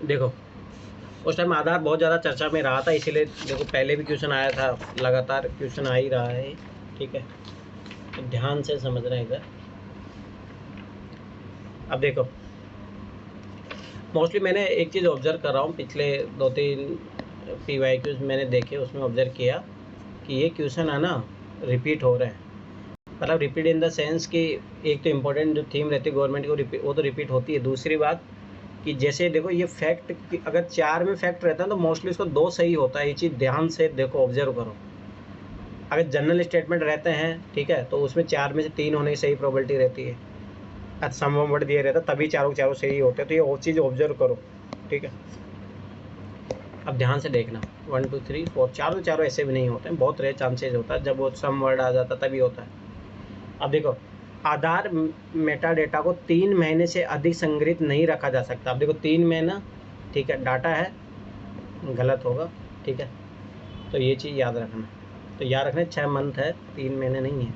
देखो उस टाइम आधार बहुत ज़्यादा चर्चा में रहा था, इसीलिए देखो पहले भी क्वेश्चन आया था, लगातार क्वेश्चन आ ही रहा है। ठीक है, तो ध्यान से समझना इधर। अब देखो मोस्टली मैंने एक चीज़ ऑब्जर्व कर रहा हूँ, पिछले 2-3 PYQs मैंने देखे, उसमें ऑब्जर्व किया कि ये क्वेश्चन है ना रिपीट हो रहे हैं। मतलब रिपीट इन द सेंस कि एक तो इम्पोर्टेंट जो थीम रहती है गवर्नमेंट की वो तो रिपीट होती है। दूसरी बात कि जैसे देखो ये फैक्ट कि अगर 4 में फैक्ट रहता है तो मोस्टली इसको 2 सही होता है। ये चीज़ ध्यान से देखो, ऑब्जर्व करो। अगर जनरल स्टेटमेंट रहते हैं, ठीक है, तो उसमें 4 में से 3 होने की सही प्रोबेबिलिटी रहती है। सम वर्ड दिया रहता तभी चारों सही होते हैं। तो ये वो चीज़ ऑब्जर्व करो, ठीक है। अब ध्यान से देखना, 1 2 3 4 चारों ऐसे भी नहीं होते हैं, बहुत रेयर चांसेज होता है जब वो सम वर्ड आ जाता तभी होता है। अब देखो आधार मेटा डेटा को 3 महीने से अधिक संग्रहित नहीं रखा जा सकता। अब देखो 3 महीना, ठीक है, डाटा है, गलत होगा, ठीक है। तो ये चीज़ याद रखना। तो याद रखना 6 मंथ है, 3 महीने नहीं है,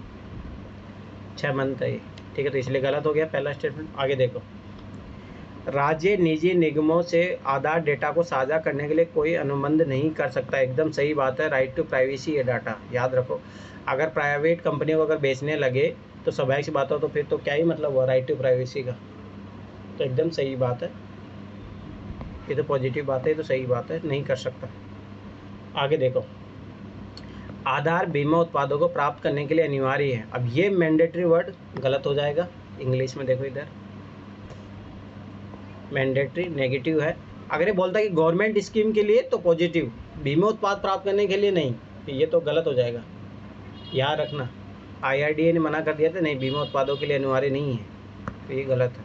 6 मंथ है ये, ठीक है। तो इसलिए गलत हो गया पहला स्टेटमेंट। आगे देखो, राज्य निजी निगमों से आधार डेटा को साझा करने के लिए कोई अनुबंध नहीं कर सकता। एकदम सही बात है, राइट टू प्राइवेसी है डाटा, याद रखो। अगर प्राइवेट कंपनियों को अगर बेचने लगे तो स्वाभाविक सी बात हो, तो फिर तो क्या ही मतलब हुआ राइट टू प्राइवेसी का। तो एकदम सही बात है, ये तो पॉजिटिव बात है, ये तो सही बात है, नहीं कर सकता। आगे देखो, आधार बीमा उत्पादों को प्राप्त करने के लिए अनिवार्य है। अब ये मैंडेटरी वर्ड गलत हो जाएगा, इंग्लिश में देखो इधर, मैंडेटरी नेगेटिव है। अगर ये बोलता है कि गवर्नमेंट स्कीम के लिए तो पॉजिटिव, बीमा उत्पाद प्राप्त करने के लिए नहीं, तो ये तो गलत हो जाएगा, याद रखना। IRDA ने मना कर दिया था, नहीं बीमा उत्पादों के लिए अनिवार्य नहीं है, तो ये गलत है।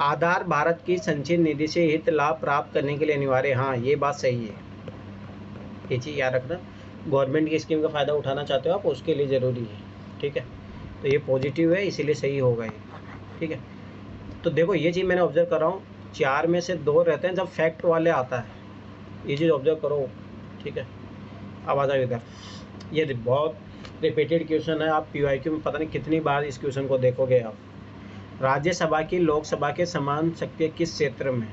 आधार भारत की संचित निधि से हित लाभ प्राप्त करने के लिए अनिवार्य, हाँ ये बात सही है, ये चीज़ याद रखना। गवर्नमेंट की स्कीम का फ़ायदा उठाना चाहते हो आप, उसके लिए ज़रूरी है, ठीक है। तो ये पॉजिटिव है, इसीलिए सही होगा ये, ठीक है। तो देखो ये चीज़ मैंने ऑब्जर्व कर रहा हूँ, 4 में से 2 रहते हैं जब फैक्ट वाले आता है, ये चीज़ ऑब्जर्व करो, ठीक है। अब आ जाओ इधर, ये बहुत रिपीटेड क्वेश्चन है, आप PYQ में पता नहीं कितनी बार इस क्वेश्चन को देखोगे आप। राज्यसभा की लोकसभा के समान शक्ति किस क्षेत्र में,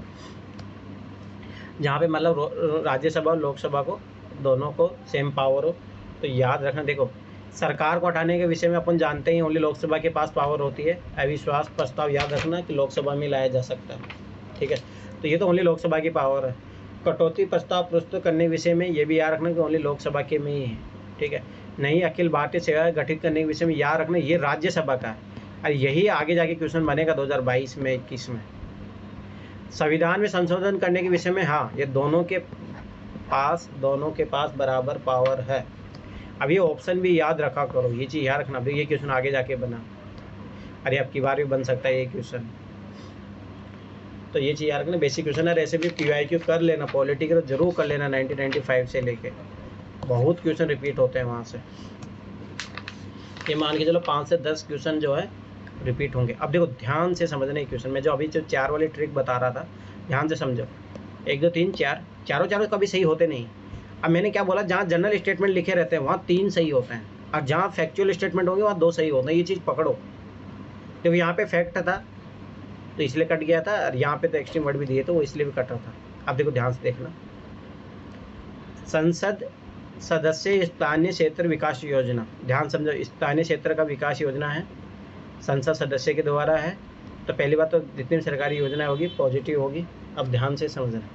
जहाँ पे मतलब राज्यसभा और लोकसभा को दोनों को सेम पावर हो। तो याद रखना, देखो सरकार को हटाने के विषय में अपन जानते ही ओनली लोकसभा के पास पावर होती है। अविश्वास प्रस्ताव याद रखना कि लोकसभा में लाया जा सकता है, ठीक है। तो ये तो ओनली लोकसभा की पावर है। कटौती प्रस्ताव प्रस्तुत करने के विषय में ये भी याद रखना कि ओनली लोकसभा के में ही है, ठीक है। नहीं अखिल भारतीय सेवा गठित करने के विषय में याद रखना ये राज्यसभा का है, और यही आगे जाके क्वेश्चन बनेगा 2022 में 21 में। संविधान में संशोधन करने के विषय में, हाँ ये दोनों के पास बराबर पावर है। अब ये ऑप्शन भी याद रखा करो, ये चीज़ याद रखना। ये क्वेश्चन आगे जाके बना, अरे अब की बार भी बन सकता है ये क्वेश्चन, तो ये चीज़ याद रखना। बेसिक क्वेश्चन है, ऐसे भी PYQ कर लेना, पॉलिटिकल जरूर कर लेना, 1995 से लेके बहुत क्वेश्चन रिपीट होते हैं वहाँ से। ये मान के चलो 5 से 10 क्वेश्चन जो है रिपीट होंगे। अब देखो ध्यान से समझने क्वेश्चन में, जो अभी जो 4 वाली ट्रिक बता रहा था, ध्यान से समझो। 1 2 3 4, चारों कभी सही होते नहीं। अब मैंने क्या बोला, जहाँ जनरल स्टेटमेंट लिखे रहते हैं वहाँ 3 सही होते हैं, और जहाँ फैक्चुअल स्टेटमेंट होंगे वहाँ 2 सही होते हैं। ये चीज़ पकड़ो। देखो यहाँ पे फैक्ट था तो इसलिए कट गया था, और यहाँ पे तो एक्सट्रीम वर्ड भी दिए तो वो इसलिए भी कट रहा था। अब देखो ध्यान से देखना, संसद सदस्य स्थानीय क्षेत्र विकास योजना, ध्यान समझो, स्थानीय क्षेत्र का विकास योजना है, संसद सदस्य के द्वारा है। तो पहली बात तो जितनी भी सरकारी योजना होगी पॉजिटिव होगी। अब ध्यान से समझना,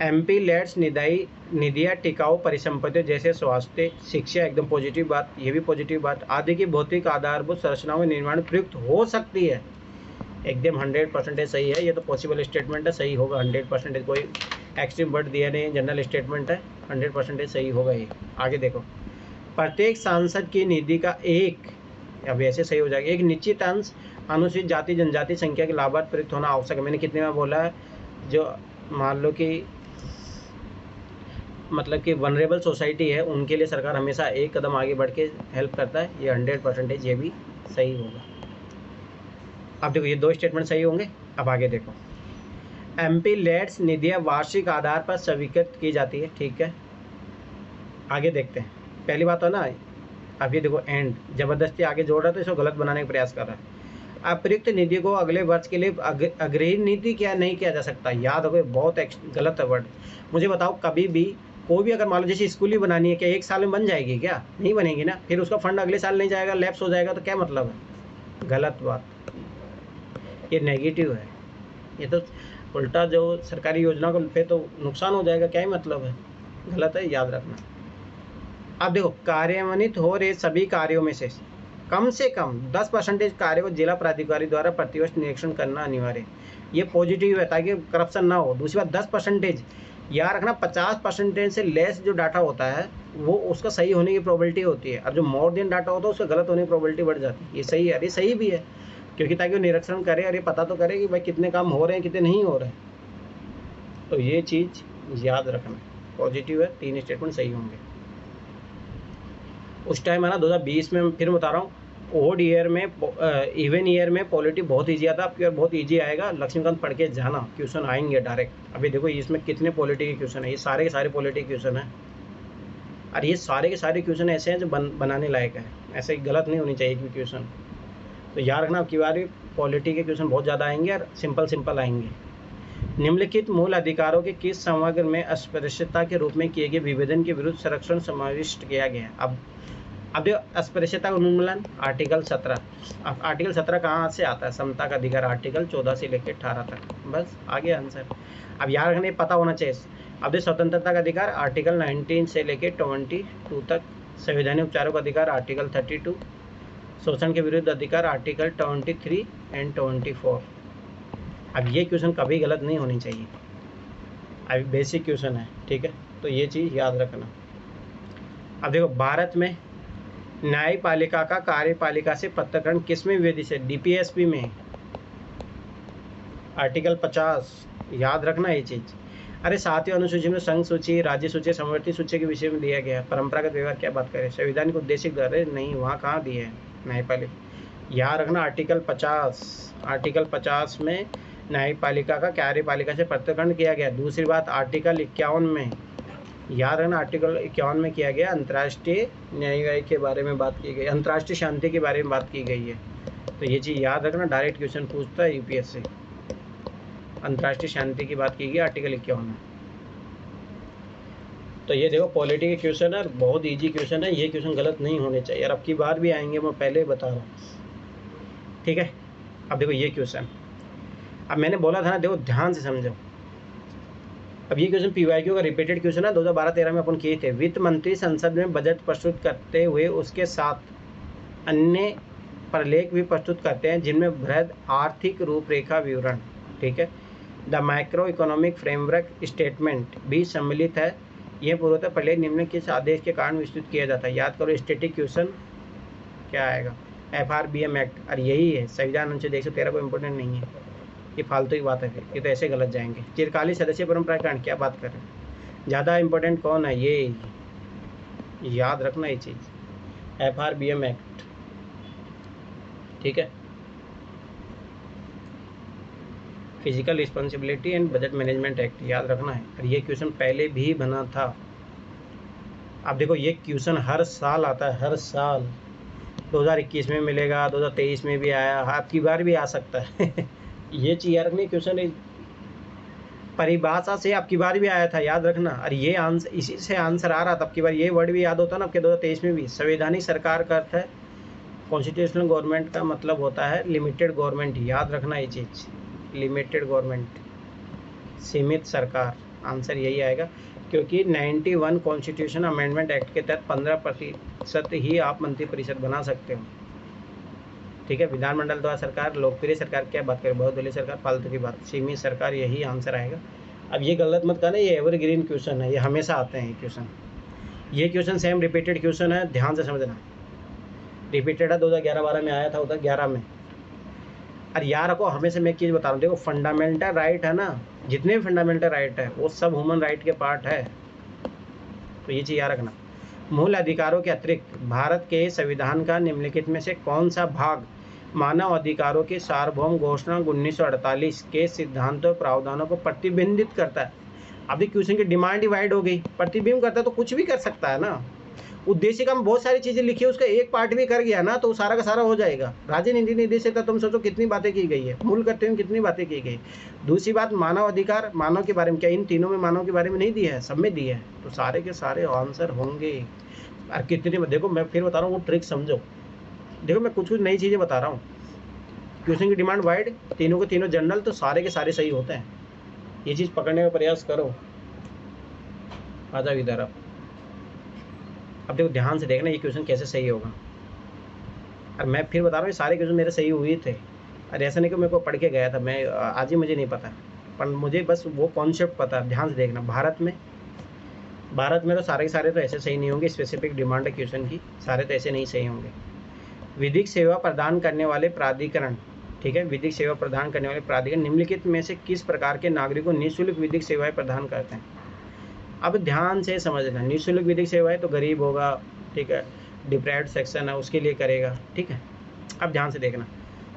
MP लेट्स निधिया टिकाऊ परिसंपत्तियों जैसे स्वास्थ्य शिक्षा, एकदम पॉजिटिव बात, ये भी पॉजिटिव बात, आदि की भौतिक आधारभूत संरचनाओं में निर्माण प्रयुक्त हो सकती है, एकदम 100% सही है। ये तो पॉसिबल स्टेटमेंट है, सही होगा 100%, कोई एक्सट्रीम वर्ड दिया नहीं, जनरल स्टेटमेंट है, 100% सही होगा ये। आगे देखो, प्रत्येक सांसद की निधि का एक, अब ऐसे सही हो जाएगा, एक निश्चित अंश अनुसूचित जाति जनजाति संख्या के लाभार्थ प्रयुक्त होना आवश्यक है। मैंने कितने बार बोला है, जो मान लो कि मतलब कि वनरेबल सोसाइटी है उनके लिए सरकार हमेशा एक कदम आगे बढ़ के हेल्प करता है, ये 100% ये भी सही होगा। अब देखो ये 2 स्टेटमेंट सही होंगे। अब आगे देखो, MP लेट्स निधियाँ वार्षिक आधार पर स्वीकृत की जाती है, ठीक है। आगे देखते हैं, पहली बात है ना, अब ये देखो एंड जबरदस्ती आगे जोड़ रहा है तो इसको गलत बनाने का प्रयास कर रहा है। अतिरिक्त निधि को अगले वर्ष के लिए अग्रही नीति क्या नहीं किया जा सकता। याद रखो, बहुत गलत है वर्ड। मुझे बताओ, कभी भी कोई भी अगर मान लो जैसे स्कूल ही बनानी है, क्या एक साल में बन जाएगी? क्या नहीं बनेगी ना। फिर उसका फंड अगले साल नहीं जाएगा, लैप्स हो जाएगा, तो क्या मतलब है? गलत बात, ये नेगेटिव है। ये तो उल्टा जो सरकारी योजना को पे तो नुकसान हो जाएगा, क्या ही मतलब है? गलत है, याद रखना। अब देखो, कार्यान्वित हो रहे सभी कार्यों में से कम 10% कार्यों को जिला प्राधिकारी द्वारा प्रतिवर्ष निरीक्षण करना अनिवार्य है। ये पॉजिटिव है ताकि करप्शन ना हो। दूसरी बात, 10% याद रखना, 50% से लेस जो डाटा होता है वो उसका सही होने की प्रोबेबिलिटी होती है, और जो मोर देन डाटा होता है उसका गलत होने की प्रोबेबिलिटी बढ़ जाती है। ये सही है, अरे सही भी है, क्योंकि ताकि वो निरीक्षण करे और ये पता तो करे कि भाई कितने काम हो रहे हैं, कितने नहीं हो रहे हैं। तो ये चीज़ याद रखना, पॉजिटिव है, 3 स्टेटमेंट सही होंगे। उस टाइम है ना 2020 में, फिर बता रहा हूँ, ओड ईयर में इवन ईयर में पॉलिटी बहुत ईजी आता है। आपकी बहुत ईजी आएगा, लक्ष्मीकांत पढ़ के जाना, क्वेश्चन आएंगे डायरेक्ट। अभी देखो इसमें कितने पॉलिटी के क्वेश्चन है, ये सारे के सारे पॉलिटी के क्वेश्चन है, और ये सारे के सारे क्वेश्चन ऐसे हैं जो बनाने लायक है, ऐसे गलत नहीं होनी चाहिए कि क्वेश्चन। तो याद रखना, आपकी बार पॉलिटी के क्वेश्चन बहुत ज़्यादा आएंगे और सिंपल आएंगे। निम्नलिखित मूल अधिकारों के किस समग्र में अस्पृश्यता के रूप में किए गए विभेदन के विरुद्ध संरक्षण समाविष्ट किया गया? अब देखो, अस्पृश्यता का उन्मूलन आर्टिकल 17। अब आर्टिकल 17 कहाँ से आता है? समता का अधिकार आर्टिकल 14 से लेकर 18 तक, बस आ गया आंसर। अब याद रखने पता होना चाहिए। अब देखो, स्वतंत्रता का अधिकार आर्टिकल 19 से लेकर 22 तक, संवैधानिक उपचारों का अधिकार आर्टिकल 32, शोषण के विरुद्ध अधिकार आर्टिकल 23 एंड 24। अब ये क्वेश्चन कभी गलत नहीं होनी चाहिए, अभी बेसिक क्वेश्चन है, ठीक है, तो ये चीज़ याद रखना। अब देखो, भारत में न्यायपालिका का कार्यपालिका से पृथक्करण किसमें विधि से? डीपीएसपी में, आर्टिकल 50। याद रखना ये चीज़। अरे सातवीं अनुसूची में संघ सूची, राज्य सूची, समवर्ती सूची के विषय में दिया गया। परंपरागत व्यवहार क्या बात करें? संवैधानिक उद्देश्य अरे नहीं, वहाँ कहाँ दिए हैं न्यायपालिका? याद रखना, आर्टिकल 50 में न्यायपालिका का कार्यपालिका से पृथक्करण किया गया। दूसरी बात, आर्टिकल 51 में, याद रखना, आर्टिकल 51 में किया गया, अंतर्राष्ट्रीय न्याय के बारे में बात की गई, अंतर्राष्ट्रीय शांति के बारे में बात की गई है। तो ये चीज़ याद रखना, डायरेक्ट क्वेश्चन पूछता है यूपीएससी। अंतर्राष्ट्रीय शांति की बात की गई आर्टिकल 51 में। तो ये देखो, पॉलिटी के क्वेश्चन है, बहुत ईजी क्वेश्चन है, ये क्वेश्चन गलत नहीं होने चाहिए, और अब की बार भी आएंगे, मैं पहले बता रहा हूँ, ठीक है। अब देखो ये क्वेश्चन, अब मैंने बोला था ना, देखो ध्यान से समझो। अब ये क्वेश्चन पीवाईक्यू का रिपीटेड क्वेश्चन है, 2012-13 में अपन किए थे। वित्त मंत्री संसद में बजट प्रस्तुत करते हुए उसके साथ अन्य प्रलेख भी प्रस्तुत करते हैं, जिनमें वृहद आर्थिक रूपरेखा विवरण, ठीक है, the micro economic framework statement भी सम्मिलित है। यह पूर्वतः प्रलेख निम्न किस आदेश के कारण विस्तृत किया जाता है? याद करो, स्टैटिक क्वेश्चन क्या आएगा? FRBM एक्ट, और यही है संविधान अनुच्छेद 113 को इम्पोर्टेंट नहीं है, ये फालतू की बात है, फिर ये तो ऐसे गलत जाएंगे। चिरकालीन सदस्य परंपरा कारण क्या बात कर रहे हैं? ज़्यादा इम्पोर्टेंट कौन है? ये याद रखना ये चीज़, FRBM एक्ट, ठीक है, physical responsibility and budget management act, याद रखना है। और ये क्वेश्चन पहले भी बना था। अब देखो, ये क्वेश्चन हर साल आता है, हर साल। 2021 में मिलेगा, 2023 में भी आया, आपकी बार भी आ सकता है। ये चीज़ याद रखनी, क्वेश्चन परिभाषा से आपकी बार भी आया था, याद रखना। और ये आंसर, इसी से आंसर आ रहा था आपकी बार, ये वर्ड भी याद होता ना आपके 2023 में भी। संवैधानिक सरकार का अर्थ है, कॉन्स्टिट्यूशनल गवर्नमेंट का मतलब होता है लिमिटेड गवर्नमेंट, याद रखना ये चीज़, लिमिटेड गवर्नमेंट, सीमित सरकार, आंसर यही आएगा। क्योंकि 91 कॉन्स्टिट्यूशन अमेंडमेंट एक्ट के तहत 15% ही आप मंत्रिपरिषद बना सकते हो, ठीक है। विधानमंडल द्वारा सरकार, लोकप्रिय सरकार क्या बात करें? बहुदलीय सरकार, फालतू की बात, सीमित सरकार, यही आंसर आएगा। अब ये गलत मत करना, ये एवरग्रीन क्वेश्चन है, ये हमेशा आते हैं क्वेश्चन। ये क्वेश्चन सेम रिपीटेड क्वेश्चन है, ध्यान से समझना। रिपीटेड है, 2011-12 में आया था, उधर 11 में। और याद रखो, हमेशा मैं एक चीज़ बता रहा हूँ, देखो फंडामेंटल राइट है ना, जितने भी फंडामेंटल राइट है वो सब ह्यूमन राइट के पार्ट है, तो ये चीज़ याद रखना। मूल अधिकारों के अतिरिक्त भारत के संविधान का निम्नलिखित में से कौन सा भाग मानव अधिकारों की सार्वभौम घोषणा 1948 के सिद्धांतों और प्रावधानों को प्रतिबिंबित करता है? अभी क्वेश्चन की डिमांड डिवाइड हो गई, प्रतिबिंब करता है तो कुछ भी कर सकता है ना, उद्देशिका में बहुत सारी चीज़ें लिखी है, उसका एक पार्ट भी कर गया ना तो सारा का सारा हो जाएगा। राजनीति निर्देशिका तुम सोचो कितनी बातें की गई है, मूल करते हुए कितनी बातें की गई। दूसरी बात, मानव अधिकार, मानव के बारे में, क्या इन तीनों में मानव के बारे में नहीं दिया है? सब में दिया है, तो सारे के सारे आंसर होंगे। और कितने, देखो मैं फिर बता रहा हूँ वो ट्रिक समझो। देखो मैं कुछ कुछ नई चीज़ें बता रहा हूँ। क्वेश्चन की डिमांड वाइड, तीनों के तीनों जनरल, तो सारे के सारे सही होते हैं। ये चीज़ पकड़ने का प्रयास करो। आ जाओ इधर। अब देखो ध्यान से देखना ये क्वेश्चन कैसे सही होगा। और मैं फिर बता रहा हूँ ये सारे क्वेश्चन मेरे सही हुए थे। अरे ऐसा नहीं कि मेरे को पढ़ के गया था मैं, आज ही मुझे नहीं पता, पर मुझे बस वो कॉन्सेप्ट पता है। ध्यान से देखना, भारत में तो सारे के सारे तो ऐसे सही नहीं होंगे। स्पेसिफिक डिमांड है क्वेश्चन की, सारे तो ऐसे नहीं सही होंगे। विधिक सेवा प्रदान करने वाले प्राधिकरण, ठीक है, विधिक सेवा प्रदान करने वाले प्राधिकरण निम्नलिखित में से किस प्रकार के नागरिकों को निःशुल्क विधिक सेवाएं प्रदान करते हैं? अब ध्यान से समझना, निःशुल्क विधिक सेवाएं तो गरीब होगा, ठीक है, डिप्राइव्ड सेक्शन है उसके लिए करेगा, ठीक है। अब ध्यान से देखना,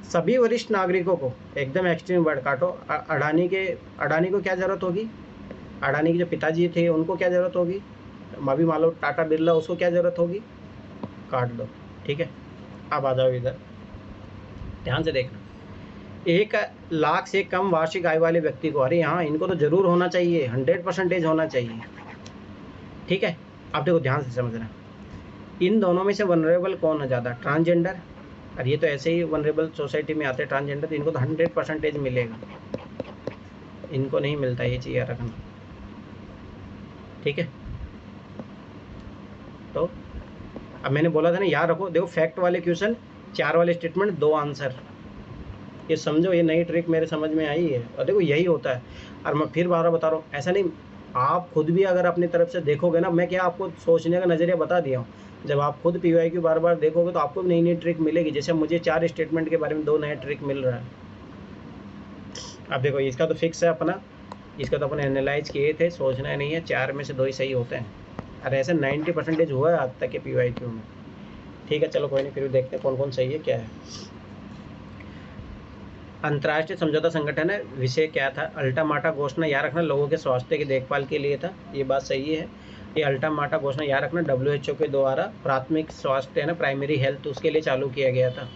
सभी वरिष्ठ नागरिकों को, एकदम एक्सट्रीम वर्ड काटो, अडानी को क्या ज़रूरत होगी? अडानी के जो पिताजी थे उनको क्या ज़रूरत होगी? अभी मान लो टाटा बिरला, उसको क्या ज़रूरत होगी? काट दो, ठीक है। अब आ जाओ इधर, ध्यान से देखना, 1 लाख से कम वार्षिक आय वाले व्यक्ति को, अरे यहाँ इनको तो जरूर होना चाहिए, 100% होना चाहिए, ठीक है। अब देखो ध्यान से समझना, इन दोनों में से वनरेबल कौन है ज़्यादा? ट्रांसजेंडर, और ये तो ऐसे ही वनरेबल सोसाइटी में आते हैं ट्रांसजेंडर, तो इनको तो 100% मिलेगा, इनको नहीं मिलता, ये चीज़ याद रखना, ठीक है। तो अब मैंने बोला था ना, याद रखो, देखो फैक्ट वाले क्वेश्चन, 4 वाले स्टेटमेंट, 2 आंसर, ये समझो, ये नई ट्रिक मेरे समझ में आई है। और देखो यही होता है, और मैं फिर बार बता रहा हूँ, ऐसा नहीं, आप खुद भी अगर अपनी तरफ से देखोगे ना, मैं क्या आपको सोचने का नज़रिया बता दिया हूँ, जब आप खुद PYQ बार बार देखोगे तो आपको नई नई ट्रिक मिलेगी। जैसे मुझे 4 स्टेटमेंट के बारे में 2 नए ट्रिक मिल रहा है। अब देखो इसका तो फिक्स है अपना, इसका तो अपन एनालाइज किए थे, सोचना नहीं है, 4 में से 2 ही सही होते हैं। और ऐसे 90% हुआ है आज तक के PYQ में, ठीक है। चलो कोई नहीं, फिर देखते हैं कौन कौन सही है क्या है। अंतर्राष्ट्रीय समझौता संगठन है, विषय क्या था? अल्टा माटा घोषणा, याद रखना, लोगों के स्वास्थ्य की देखभाल के लिए था, ये बात सही है। ये अल्टा माटा घोषणा याद रखना WHO के द्वारा प्राथमिक स्वास्थ्य है ना, प्राइमरी हेल्थ, उसके लिए चालू किया गया था,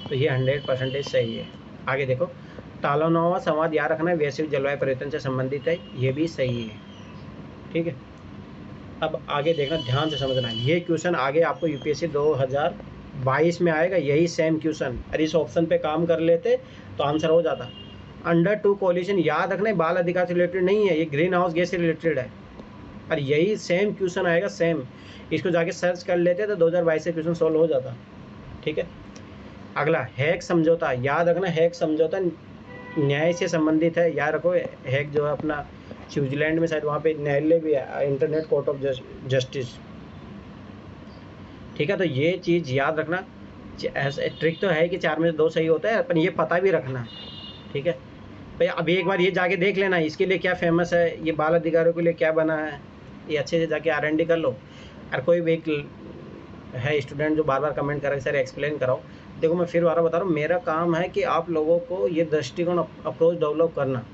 तो ये 100% सही है। आगे देखो, तालोनोवा संवाद याद रखना, वैश्विक जलवायु परिवर्तन से संबंधित है, ये भी सही है, ठीक है। अब आगे देखना, ध्यान से समझना, ये क्वेश्चन आगे आपको UPSC 2022 में आएगा, यही सेम क्वेश्चन। अरे इस ऑप्शन पे काम कर लेते तो आंसर हो जाता। अंडर 2 कोलिशन याद रखना, बाल अधिकार से रिलेटेड नहीं है, ये ग्रीन हाउस गैस से रिलेटेड है, और यही सेम क्वेश्चन आएगा, सेम। इसको जाके सर्च कर लेते तो 2022 से क्वेश्चन सॉल्व हो जाता, ठीक है। अगला, हैग समझौता, याद रखना, हैग समझौता न्याय से संबंधित है, याद रखो। हैग जो है अपना स्विट्जरलैंड में, शायद वहाँ पे न्यायालय भी है, इंटरनेट कोर्ट ऑफ जस्टिस, ठीक है। तो ये चीज़ याद रखना, ऐसा ट्रिक तो है कि 4 में से 2 सही होता है, पर ये पता भी रखना है, ठीक है भाई। अब एक बार ये जाके देख लेना, इसके लिए क्या फेमस है, ये बाल अधिकारों के लिए क्या बना है, ये अच्छे से जाके R&D कर लो। और कोई भी एक है स्टूडेंट जो बार बार कमेंट कर रहे सर एक्सप्लेन कराओ, देखो मैं फिर बार बता रहा हूँ, मेरा काम है कि आप लोगों को ये दृष्टिकोण अप्रोच डेवलप करना।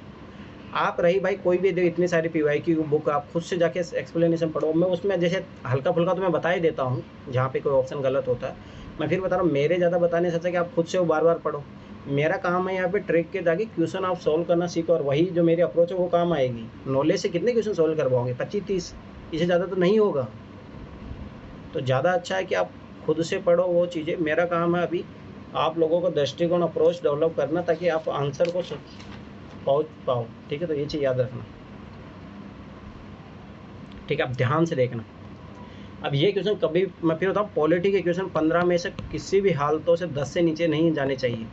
आप रही भाई कोई भी इतनी सारी PYQ बुक आप खुद से जाके एक्सप्लेनेशन पढ़ो, मैं उसमें जैसे हल्का फुल्का तो मैं बता ही देता हूँ जहाँ पे कोई ऑप्शन गलत होता है। मैं फिर बता रहा हूँ, मेरे ज़्यादा बताने से अच्छा कि आप खुद से वो बार बार पढ़ो। मेरा काम है यहाँ पे ट्रिक के जाके क्वेश्चन आप सॉल्व करना सीखो, और वही जो मेरी अप्रोच है वो काम आएगी। नॉलेज से कितने क्वेश्चन सॉल्व करवाओगे? 25-30, इससे ज़्यादा तो नहीं होगा। तो ज़्यादा अच्छा है कि आप खुद से पढ़ो वो चीज़ें। मेरा काम है अभी आप लोगों को दृष्टिकोण अप्रोच डेवलप करना, ताकि आप आंसर को पहुँच पाओ, ठीक है। तो ये चीज़ याद रखना, ठीक है। अब ध्यान से देखना, अब ये क्वेश्चन कभी, मैं फिर बताऊँ, पॉलिटी के क्वेश्चन 15 में से किसी भी हालतों से 10 से नीचे नहीं जाने चाहिए।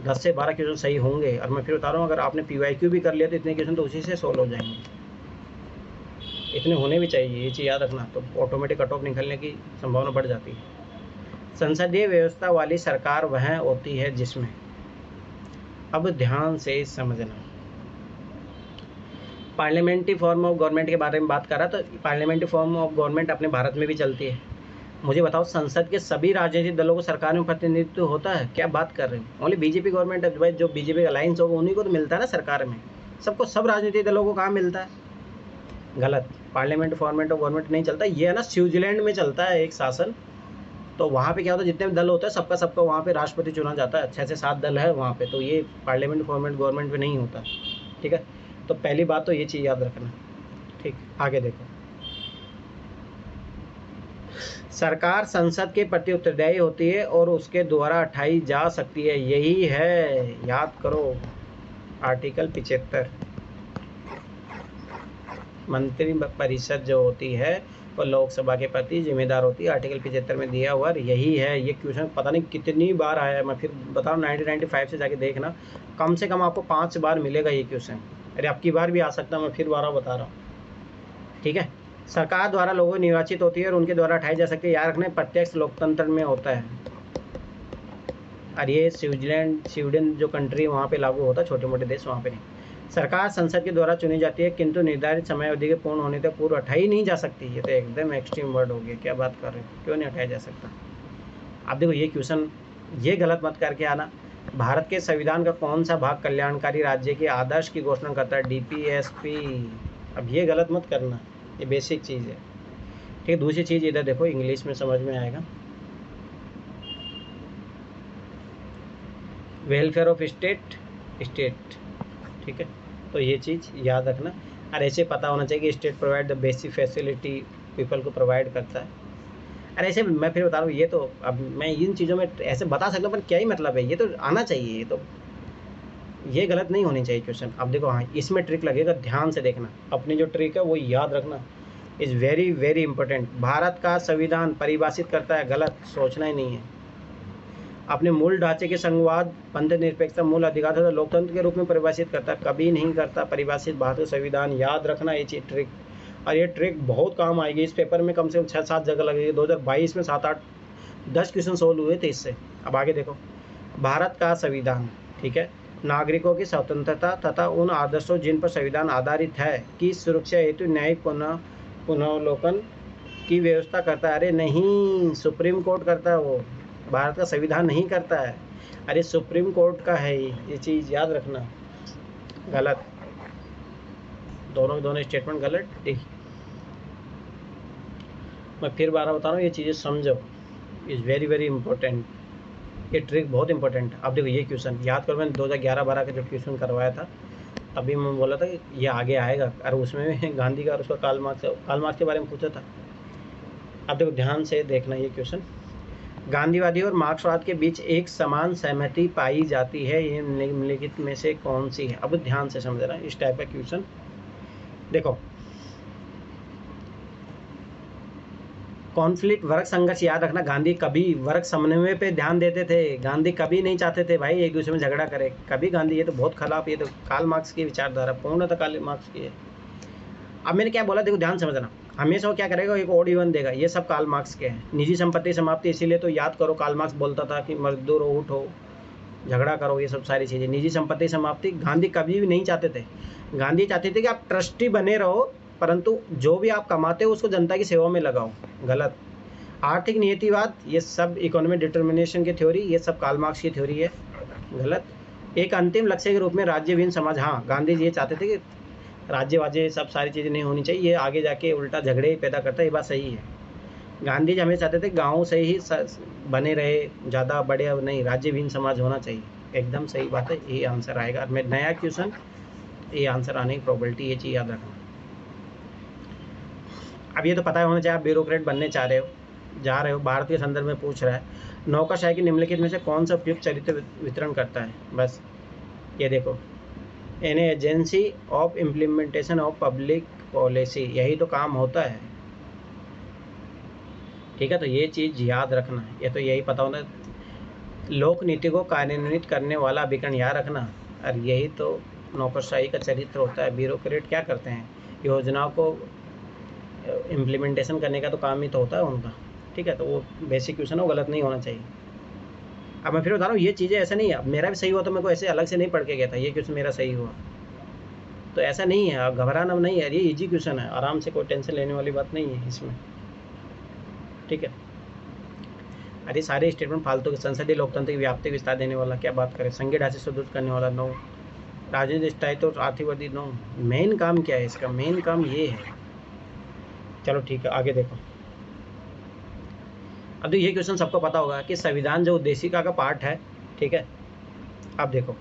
10 से 12 क्वेश्चन सही होंगे। और मैं फिर बता रहा हूँ, अगर आपने PYQ भी कर लिया तो इतने क्वेश्चन तो उसी से सॉल्व हो जाएंगे, इतने होने भी चाहिए, ये चीज़ याद रखना। तो ऑटोमेटिक कट ऑफ निकलने की संभावना बढ़ जाती है। संसदीय व्यवस्था वाली सरकार वह होती है जिसमें, अब ध्यान से समझना, पार्लियामेंट्री फॉर्म ऑफ गवर्नमेंट के बारे में बात कर रहा, तो पार्लियामेंट्री फॉर्म ऑफ गवर्नमेंट अपने भारत में भी चलती है। मुझे बताओ, संसद के सभी राजनीतिक दलों को सरकार में प्रतिनिधित्व होता है? क्या बात कर रहे हो? ओनली BJP गवर्नमेंट है भाई, जो BJP का अलायंस होगा उन्हीं को तो मिलता है ना सरकार में, सबको, सब राजनीतिक दलों को कहाँ मिलता है? गलत। पार्लियामेंट फॉर्मेट और गवर्नमेंट नहीं चलता। ये है ना स्विट्जरलैंड में चलता है एक शासन, तो वहाँ पे क्या होता है जितने भी दल होते हैं सबका सबका वहाँ पे राष्ट्रपति चुना जाता है, 6 से 7 दल है वहाँ पे, तो ये पार्लियामेंट फॉर्मेट गवर्नमेंट में नहीं होता। ठीक है, तो पहली बात तो ये चीज़ याद रखना। ठीक, आगे देखो, सरकार संसद के प्रति उत्तरदायी होती है और उसके द्वारा उठाई जा सकती है, यही है, याद करो, आर्टिकल 75। मंत्री परिषद जो होती है वो लोकसभा के प्रति जिम्मेदार होती है, आर्टिकल 75 में दिया हुआ यही है। ये क्वेश्चन पता नहीं कितनी बार आया है, मैं फिर बता रहा हूँ 1995 से जाके देखना, कम से कम आपको 5 बार मिलेगा ये क्वेश्चन। अरे अब की बार भी आ सकता है, मैं फिर बार बता रहा हूँ। ठीक है, सरकार द्वारा लोगों निर्वाचित होती है और उनके द्वारा उठाई जा सकती है, याद रखना प्रत्यक्ष लोकतंत्र में होता है। और ये स्वीडन जो कंट्री वहाँ पे लागू होता है, छोटे मोटे देश वहाँ पे नहीं। सरकार संसद के द्वारा चुनी जाती है किंतु निर्धारित समय अवधि के पूर्ण होने तक पूर्व उठाई नहीं जा सकती। ये तो एकदम एक्सट्रीम वर्ड हो गया, क्या बात कर रहे हो, क्यों नहीं उठाया जा सकता। अब देखो ये क्वेश्चन, ये गलत मत करके आना, भारत के संविधान का कौन सा भाग कल्याणकारी राज्य के आदर्श की घोषणा करता है, DPSP। अब ये गलत मत करना, ये बेसिक चीज़ है। ठीक है, दूसरी चीज़ इधर देखो, इंग्लिश में समझ में आएगा, वेलफेयर ऑफ स्टेट। ठीक है, तो ये चीज़ याद रखना, और ऐसे पता होना चाहिए कि state provide the basic facility people को प्रोवाइड करता है। और ऐसे मैं फिर बता रहा हूँ, ये तो अब मैं इन चीज़ों में ऐसे बता सकता हूँ पर क्या ही मतलब है, ये तो आना चाहिए, ये तो ये गलत नहीं होनी चाहिए क्वेश्चन। अब देखो, हाँ इसमें ट्रिक लगेगा, ध्यान से देखना, अपनी जो ट्रिक है वो याद रखना, is very very important. Bharat का संविधान परिभाषित करता है, गलत सोचना ही नहीं है, अपने मूल ढांचे के संवाद पंथ निरपेक्षता मूल अधिकार तथा लोकतंत्र के रूप में परिभाषित करता है, कभी नहीं करता परिभाषित भारतीय संविधान। याद रखना ये चीज ट्रिक, और ये ट्रिक बहुत काम आएगी इस पेपर में, कम से कम 6-7 जगह लगेगी। 2022 में 7-8-10 क्वेश्चन सोल्व हुए थे इससे। अब आगे देखो, भारत का संविधान, ठीक है, नागरिकों की स्वतंत्रता तथा उन आदर्शों जिन पर संविधान आधारित है की सुरक्षा हेतु न्यायिक पुनर्वलोकन की व्यवस्था करता है। अरे नहीं, सुप्रीम कोर्ट करता है वो, भारत का संविधान नहीं करता है, अरे सुप्रीम कोर्ट का है ये चीज़ याद रखना। गलत, दोनों स्टेटमेंट गलत। ठीक, मैं फिर बार बता रहा हूँ, ये चीज़ें समझो, इज़ वेरी वेरी इंपॉर्टेंट, ये ट्रिक बहुत इंपॉर्टेंट। अब देखो ये क्वेश्चन याद करो, मैंने 2011-12 का जब क्वेश्चन करवाया था तभी मैं बोला था कि ये आगे आएगा, और उसमें गांधी का और उसका कार्ल मार्क्स के बारे में पूछा था। अब देखो ध्यान से देखना ये क्वेश्चन, गांधीवादी और मार्क्सवाद के बीच एक समान सहमति पाई जाती है, ये निम्नलिखित में से कौन सी है। अब ध्यान से समझना इस टाइप का क्वेश्चन। देखो, कॉन्फ्लिक्ट वर्ग संघर्ष, याद रखना, गांधी कभी वर्ग समन्वय पे ध्यान देते थे, गांधी कभी नहीं चाहते थे भाई एक दूसरे में झगड़ा करे, कभी गांधी, ये तो बहुत खराब, ये तो कार्ल मार्क्स की विचारधारा, पूर्णतः कार्ल मार्क्स की है। अब मैंने क्या बोला, देखो ध्यान समझना, हमेशा वो क्या करेगा, एक ओड इवन देगा, ये सब कार्ल मार्क्स के हैं। निजी संपत्ति समाप्ति, इसीलिए तो याद करो कार्ल मार्क्स बोलता था कि मजदूर हो, उठो, झगड़ा करो, ये सब सारी चीज़ें। निजी संपत्ति समाप्ति गांधी कभी भी नहीं चाहते थे, गांधी चाहते थे कि आप ट्रस्टी बने रहो, परंतु जो भी आप कमाते हो उसको जनता की सेवा में लगाओ, गलत। आर्थिक नियतिवाद, ये सब इकोनॉमिक डिटर्मिनेशन की थ्योरी, ये सब कार्ल मार्क्स की थ्योरी है, गलत। एक अंतिम लक्ष्य के रूप में राज्यविहीन समाज, हाँ गांधी जी ये चाहते थे कि राज्य वाज्य सब सारी चीज़ें नहीं होनी चाहिए, ये आगे जाके उल्टा झगड़े ही पैदा करता है, ये बात सही है। गांधी जी हमेशा चाहते थे गाँव से ही बने रहे, ज़्यादा बड़े नहीं, राज्यविहीन समाज होना चाहिए, एकदम सही बात है, ये आंसर आएगा। मैं नया क्वेश्चन, ये आंसर आने की प्रोबेबिलिटी, ये चीज़ याद रखना। अब ये तो पता होना चाहिए, आप ब्यूरोक्रेट बनने जा रहे हो, भारत के संदर्भ में पूछ रहा है, नौकरशाही की निम्नलिखित में से कौन सा उपयुक्त चरित्र वितरण करता है। बस ये देखो, an agency of implementation of public policy, यही तो काम होता है। ठीक है, तो ये चीज़ याद रखना, ये तो यही पता होना, लोक नीति को कार्यान्वित करने वाला अभिकरण याद रखना, और यही तो नौकरशाही का चरित्र होता है। ब्यूरोक्रेट क्या करते हैं, योजनाओं को इम्प्लीमेंटेशन करने का तो काम ही तो होता है उनका। ठीक है, तो वो बेसिक क्वेश्चन है, वो गलत नहीं होना चाहिए। अब मैं फिर बता रहा हूँ, ये चीज़ें ऐसा नहीं है, मेरा भी सही हुआ तो मेरे को ऐसे अलग से नहीं पढ़ के गया था, ये क्वेश्चन मेरा सही हुआ तो ऐसा नहीं है, आप घबराना नहीं है, ये इजी क्वेश्चन है, आराम से, कोई टेंशन लेने वाली बात नहीं है इसमें। ठीक है, अरे सारे स्टेटमेंट फालतू के, संसदीय लोकतंत्र की व्याप्ति विस्तार देने वाला, क्या बात करें, संघीय ढांचे सुदृढ़ करने वाला, नो। राजनीतिक स्थायित्व तो आर्थिक वृद्धि, नो। मेन काम क्या है इसका, मेन काम ये है, चलो ठीक है, आगे देखो। अब तो ये क्वेश्चन सबको पता होगा कि संविधान जो उद्देशिका का पार्ट है, ठीक है। अब देखो,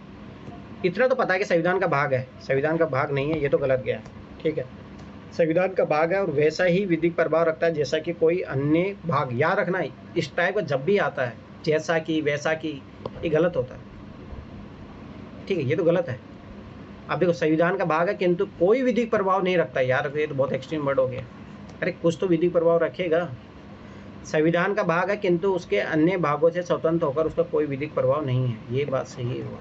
इतना तो पता है कि संविधान का भाग है, संविधान का भाग नहीं है, ये तो गलत गया, ठीक है। संविधान का भाग है और वैसा ही विधिक प्रभाव रखता है जैसा कि कोई अन्य भाग। याद रखना, इस टाइप का जब भी आता है, जैसा कि, वैसा कि, ये गलत होता है, ठीक है, ये तो गलत है। अब देखो, संविधान का भाग है किंतु कोई विधिक प्रभाव नहीं रखता। यार ये तो बहुत एक्सट्रीम वर्ड हो गया। अरे कुछ तो विधिक प्रभाव रखेगा। संविधान का भाग है किंतु उसके अन्य भागों से स्वतंत्र होकर उसका कोई विधिक प्रभाव नहीं है, ये बात सही हुआ।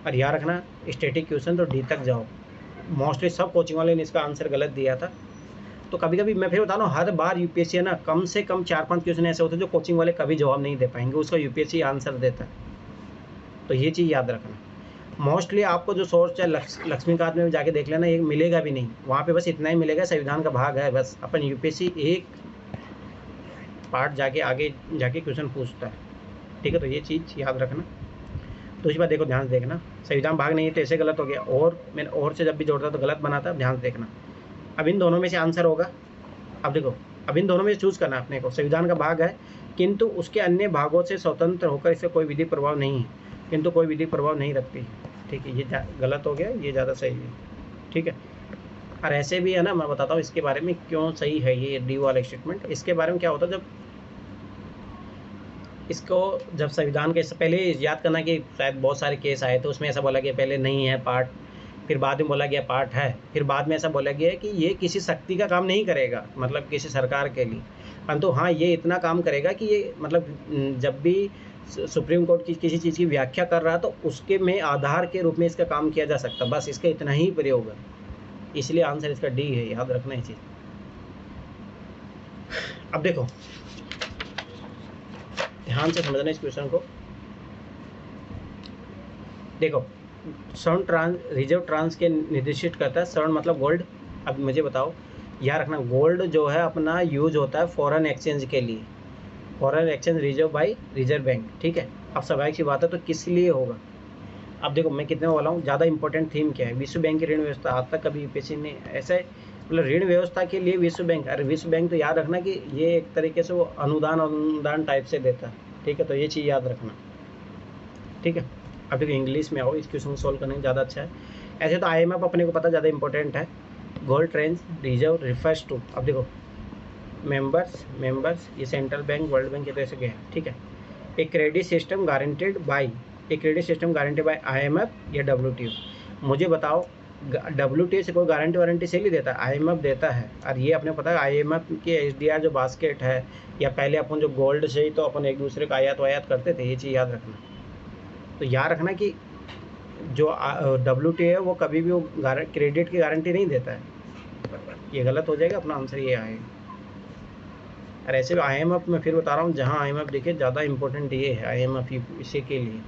और याद रखना, स्टैटिक क्वेश्चन तो डी तक जाओ। मोस्टली सब कोचिंग वाले ने इसका आंसर गलत दिया था। तो कभी कभी मैं फिर बता रहा हूँ, हर बार यूपीएससी है ना, कम से कम 4-5 क्वेश्चन ऐसे होते हैं जो कोचिंग वाले कभी जवाब नहीं दे पाएंगे, उसका यूपीएससी आंसर देता है। तो ये चीज़ याद रखना। मोस्टली आपको जो सोर्स है लक्ष्मीकांत में जाके देख लेना, ये मिलेगा भी नहीं वहाँ पे, बस इतना ही मिलेगा, संविधान का भाग है बस। अपन यूपीएससी एक पार्ट जाके आगे जाके क्वेश्चन पूछता है, ठीक है। तो ये चीज़ याद रखना। दूसरी बात देखो, ध्यान से देखना, संविधान भाग नहीं है तो ऐसे गलत हो गया, और मैंने और से जब भी जोड़ता तो गलत बनाता। ध्यान से देखना, अब इन दोनों में से आंसर होगा। अब देखो, अब इन दोनों में से चूज़ करना अपने को। संविधान का भाग है किंतु उसके अन्य भागों से स्वतंत्र होकर इससे कोई विधिक प्रभाव नहीं है, किंतु कोई विधिक प्रभाव नहीं रखती है, ठीक है। ये गलत हो गया, ये ज़्यादा सही है, ठीक है। और ऐसे भी है ना, मैं बताता हूँ इसके बारे में क्यों सही है ये डी वाला स्टेटमेंट। इसके बारे में क्या होता है, जब संविधान के पहले याद करना कि शायद बहुत सारे केस आए, तो उसमें ऐसा बोला गया पहले नहीं है पार्ट, फिर बाद में बोला गया पार्ट है, फिर बाद में ऐसा बोला गया है कि ये किसी शक्ति का काम नहीं करेगा, मतलब किसी सरकार के लिए, परंतु हाँ ये इतना काम करेगा कि ये मतलब जब भी सुप्रीम कोर्ट की किसी चीज़ की व्याख्या कर रहा तो उसके में आधार के रूप में इसका काम किया जा सकता, बस इसका इतना ही प्रयोग है। इसलिए आंसर इसका डी है, याद रखना ये चीज़। अब देखो, ध्यान से समझना इस क्वेश्चन को। देखो, स्वर्ण रिजर्व ट्रांस के निर्देशित करता है। स्वर्ण मतलब गोल्ड। अब मुझे बताओ, याद रखना, गोल्ड जो है अपना यूज होता है फॉरेन एक्सचेंज के लिए, foreign exchange reserve by reserve bank, ठीक है। अब स्वाभाविक सी बात है, तो किस लिए होगा। अब देखो, मैं कितने बोला हूँ, ज़्यादा इंपॉर्टेंट थीम क्या है, विश्व बैंक की ऋण व्यवस्था। आज तक कभी यूपीएससी ने ऐसे मतलब ऋण व्यवस्था के लिए विश्व बैंक, अरे विश्व बैंक तो याद रखना कि ये एक तरीके से वो अनुदान टाइप से देता है, ठीक है। तो ये चीज़ याद रखना, ठीक है। अब देखो, इंग्लिश में आओ, इस क्वेश्चन सॉल्व करने में ज़्यादा अच्छा है। ऐसे तो IMF अपने को पता ज़्यादा इंपॉर्टेंट है। Gold trend reserve refers to, अब देखो मेंबर्स ये सेंट्रल बैंक, वर्ल्ड बैंक, ये तो ऐसे गया, ठीक है। एक credit system guaranteed bye IMF या WTO। मुझे बताओ, WTO से कोई गारंटी वारंटी से नहीं देता, IMF देता है। और ये अपने पता है IMF के SDR जो बास्केट है, या पहले अपन जो गोल्ड से ही तो अपन एक दूसरे का आयात वायात करते थे, ये चीज़ याद रखना। तो याद रखना कि जो WTO है वो कभी भी वो क्रेडिट की गारंटी नहीं देता है, ये गलत हो जाएगा, अपना आंसर ये आएगा। और ऐसे IMF में फिर बता रहा हूँ, जहाँ IMF देखिए ज़्यादा इंपॉर्टेंट ये है IMF इसी के लिए,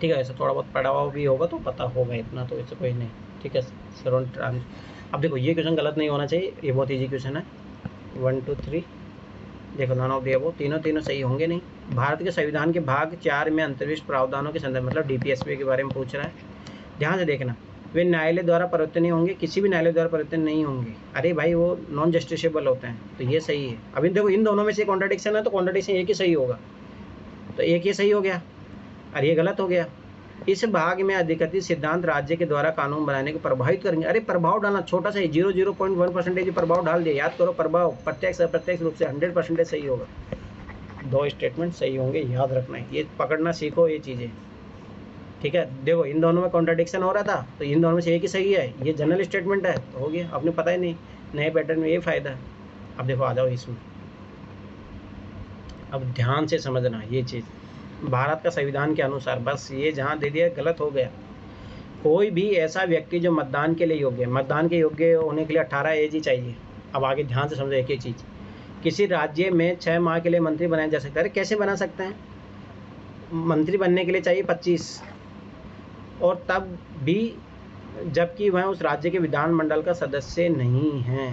ठीक है। ऐसा थोड़ा बहुत पढ़ा हुआ भी होगा तो पता होगा, इतना तो इससे कोई नहीं, ठीक है। स्वर्ण ट्रांस, अब देखो ये क्वेश्चन गलत नहीं होना चाहिए, ये बहुत ईजी क्वेश्चन है। 1 2 3 देखो, नॉन ऑफ दिया वो तीनों सही होंगे नहीं। भारत के संविधान के भाग 4 में अंतर्विष्ट प्रावधानों के संदर्भ, मतलब DPSP के बारे में पूछ रहा है। ध्यान से देखना, वे न्यायालय द्वारा परिवर्तन नहीं होंगे, किसी भी न्यायालय द्वारा परिवर्तन नहीं होंगे। अरे भाई, वो नॉन जस्टिसेबल होते हैं, तो ये सही है। अभी देखो, इन दोनों में से कॉन्ट्राडिक्शन है, तो कॉन्ट्राडिक्शन एक ही सही होगा, तो एक ही सही हो गया और ये गलत हो गया। इस भाग में अधिकृत सिद्धांत राज्य के द्वारा कानून बनाने को प्रभावित करेंगे। अरे प्रभाव डालना, छोटा सा 0.1% प्रभाव डाल दिया, याद करो, प्रभाव प्रत्यक्ष अप्रत्यक्ष रूप से 100% सही होगा। 2 स्टेटमेंट सही होंगे, याद रखना है, ये पकड़ना सीखो ये चीज़ें, ठीक है। देखो, इन दोनों में कॉन्ट्राडिक्शन हो रहा था, तो इन दोनों में से एक ही सही है, ये जनरल स्टेटमेंट है, तो हो गया। आपने पता ही नहीं, नए पैटर्न में ये फ़ायदा है। अब देखो, आ जाओ इसमें, अब ध्यान से समझना ये चीज़। भारत का संविधान के अनुसार, बस ये जहाँ दे दिया गलत हो गया। कोई भी ऐसा व्यक्ति जो मतदान के लिए योग्य है, मतदान के योग्य होने के लिए 18 एज ही चाहिए। अब आगे ध्यान से समझो एक ही चीज़, किसी राज्य में 6 माह के लिए मंत्री बनाया जा सकता है। अरे कैसे बना सकते हैं, मंत्री बनने के लिए चाहिए 25, और तब भी जबकि वह उस राज्य के विधानमंडल का सदस्य नहीं है,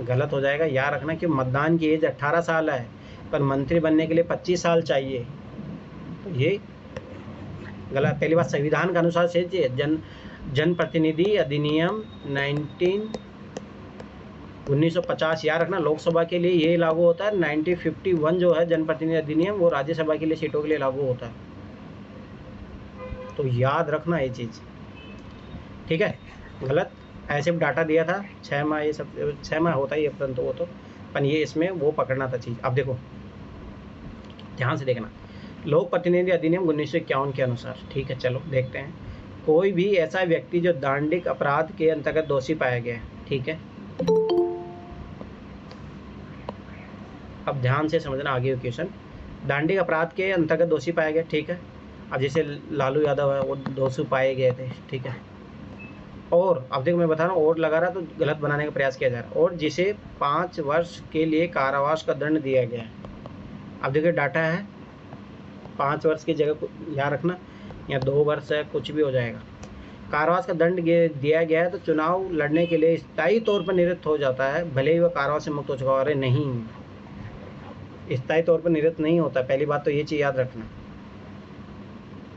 गलत हो जाएगा। याद रखना कि मतदान की एज 18 साल है, पर मंत्री बनने के लिए 25 साल चाहिए, तो ये गलत। पहली बात, संविधान के अनुसार से जनप्रतिनिधि अधिनियम 1950 याद रखना, लोकसभा के लिए ये लागू होता है। 1951 जो है जनप्रतिनिधि अधिनियम, वो राज्यसभा के लिए सीटों के लिए लागू होता है। तो याद रखना ये चीज़, ठीक है। गलत ऐसे डाटा दिया था 6 माह, ये सब 6 माह होता ही है, परंतु वो तो पर ये इसमें वो पकड़ना था चीज़। अब देखो ध्यान से देखना, लोक प्रतिनिधि अधिनियम 1951 के अनुसार, ठीक है। चलो देखते हैं, कोई भी ऐसा व्यक्ति जो दांडिक अपराध के अंतर्गत दोषी पाया गया है, ठीक है। अब ध्यान से समझना आगे क्वेश्चन, दांडिक अपराध के अंतर्गत दोषी पाया गया, ठीक है। अब जैसे लालू यादव है, वो दोषी पाए गए थे, ठीक है। और अब देखो मैं बता रहा हूँ, और लगा रहा तो गलत बनाने का प्रयास किया जा रहा है। और जिसे 5 वर्ष के लिए कारावास का दंड दिया गया है। अब देखिए डाटा है 5 वर्ष की जगह याद रखना, या 2 वर्ष है, कुछ भी हो जाएगा। कारावास का दंड दिया गया है तो चुनाव लड़ने के लिए स्थायी तौर पर निवृत्त हो जाता है, भले ही वह कारावास से मुक्त हो चुका हो। अरे नहीं, स्थायी तौर पर निवृत्त नहीं होता, पहली बात तो ये चीज़ याद रखना,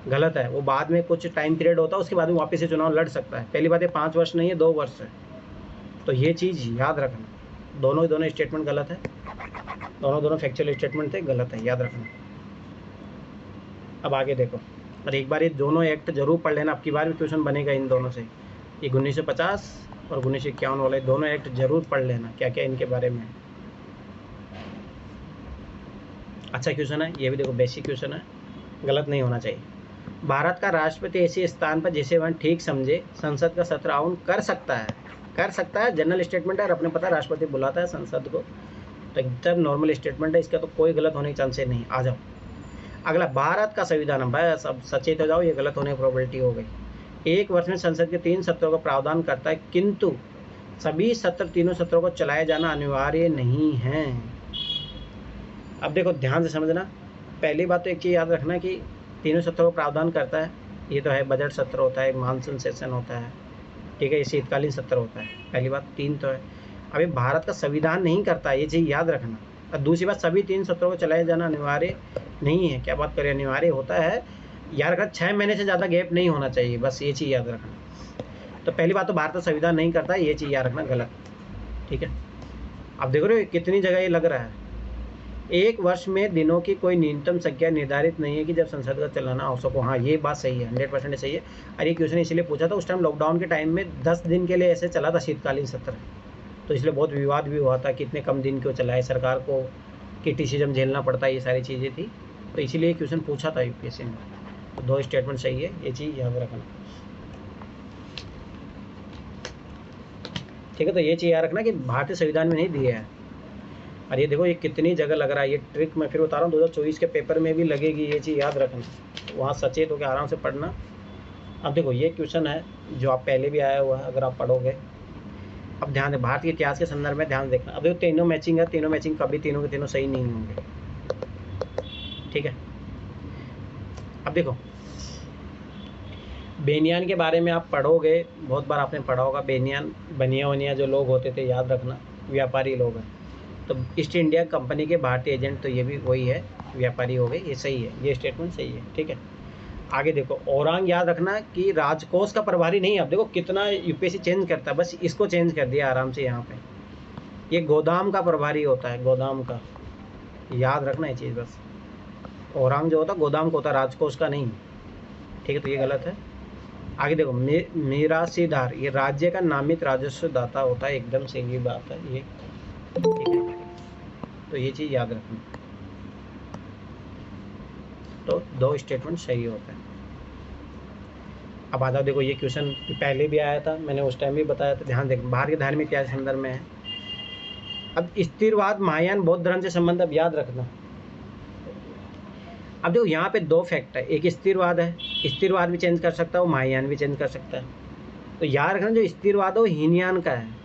गलत है। वो बाद में कुछ टाइम पीरियड होता है, उसके बाद में वापस से चुनाव लड़ सकता है। पहली बात है 5 वर्ष नहीं है, 2 वर्ष है, तो ये चीज़ याद रखना। दोनों स्टेटमेंट गलत है, दोनों फैक्चुअल स्टेटमेंट थे, गलत है, याद रखना। अब आगे देखो, और एक बार ये दोनों एक्ट जरूर पढ़ लेना, अब की बार भी क्वेश्चन बनेगा इन दोनों से। ये 1950 और 1951 वाले दोनों एक्ट जरूर पढ़ लेना, क्या क्या इनके बारे में। अच्छा क्वेश्चन है ये भी, देखो बेसिक क्वेश्चन है, गलत नहीं होना चाहिए। भारत का राष्ट्रपति ऐसे स्थान पर जिसे वह ठीक समझे संसद का सत्र आहूत कर सकता है, जनरल स्टेटमेंट है और अपने पता राष्ट्रपति बुलाता है संसद को, तो एकदम नॉर्मल स्टेटमेंट है, इसका तो कोई गलत होने के चांसेस नहीं। आ जाओ अगला, भारत का संविधान, बस अब सचेत हो जाओ, ये गलत होने की प्रोबेबिलिटी हो गई। 1 वर्ष में संसद के 3 सत्रों का प्रावधान करता है, किंतु सभी सत्र तीनों सत्रों को चलाया जाना अनिवार्य नहीं है। अब देखो ध्यान से समझना, पहली बात तो एक चीज़ याद रखना कि तीनों सत्रों का प्रावधान करता है, ये तो है बजट सत्र होता है, मानसून सेशन होता है, ठीक है, ये शीतकालीन सत्र होता है। पहली बात 3 तो है। अभी भारत का संविधान नहीं करता, ये चीज़ याद रखना। और दूसरी बात, सभी 3 सत्रों को चलाया जाना अनिवार्य नहीं है। क्या बात करें, अनिवार्य होता है, याद रखना 6 महीने से ज़्यादा गैप नहीं होना चाहिए, बस ये चीज़ याद रखना। तो पहली बात तो भारत का संविधान नहीं करता, ये चीज़ याद रखना, गलत, ठीक है। अब देखो रहे कितनी जगह ये लग रहा है, 1 वर्ष में दिनों की कोई न्यूनतम संख्या निर्धारित नहीं है कि जब संसद का चलाना आवश्यक हो। हाँ ये बात सही है, 100% सही है। और ये क्वेश्चन इसलिए पूछा था, उस टाइम लॉकडाउन के टाइम में 10 दिन के लिए ऐसे चला था शीतकालीन सत्र, तो इसलिए बहुत विवाद भी हुआ था कि इतने कम दिन क्यों चलाए, सरकार को क्रिटिसिज्म झेलना पड़ता है, ये सारी चीज़ें थी, तो इसीलिए क्वेश्चन पूछा था यूपीएससी में। तो 2 स्टेटमेंट सही है, ये चीज़ याद रखना, ठीक है। तो ये चीज़ याद रखना कि भारतीय संविधान में नहीं दिया है। और ये देखो ये कितनी जगह लग रहा है, ये ट्रिक मैं फिर बता रहा हूँ 2024 के पेपर में भी लगेगी, ये चीज़ याद रखना, वहाँ सचेत होकर आराम से पढ़ना। अब देखो ये क्वेश्चन है जो आप पहले भी आया हुआ है, अगर आप पढ़ोगे। अब ध्यान दें, भारत के इतिहास के संदर्भ में ध्यान देखना। अब देखो तीनों मैचिंग है, तीनों मैचिंग कभी तीनों के तीनों सही नहीं होंगे, ठीक है। अब देखो बेनियान के बारे में आप पढ़ोगे, बहुत बार आपने पढ़ा होगा, बेनियान बनिया वनिया जो लोग होते थे, याद रखना, व्यापारी लोग हैं। तो ईस्ट इंडिया कंपनी के भारतीय एजेंट, तो ये भी वही है, व्यापारी हो गए, ये सही है, ये स्टेटमेंट सही है, ठीक है। आगे देखो, औरंग याद रखना कि राजकोष का प्रभारी नहीं। अब देखो कितना यूपीएससी चेंज करता है, बस इसको चेंज कर दिया आराम से यहाँ पे, ये गोदाम का प्रभारी होता है, गोदाम का, याद रखना ये चीज़ बस। औरंग जो होता है गोदाम का होता है, राजकोष का नहीं, ठीक है, तो ये गलत है। आगे देखो, मिरासीदार, ये राज्य का नामित राजस्व दाता होता है, एकदम सही बात है ये, ठीक है। तो ये चीज़ याद रखना, तो 2 स्टेटमेंट सही होता है। अब आ जाओ, देखो ये क्वेश्चन पहले भी आया था, मैंने उस टाइम भी बताया था, ध्यान देखो, भारत के धार्मिक इतिहास के संदर्भ में है। अब स्थिरवाद महायान बौद्ध धर्म से संबंध, अब याद रखना। अब देखो यहाँ पे 2 फैक्ट है, एक स्थिरवाद है, स्थिरवाद भी चेंज कर सकता है, महायान भी चेंज कर सकता है। तो याद रखना जो स्थिरवाद है वो हीनयान का है,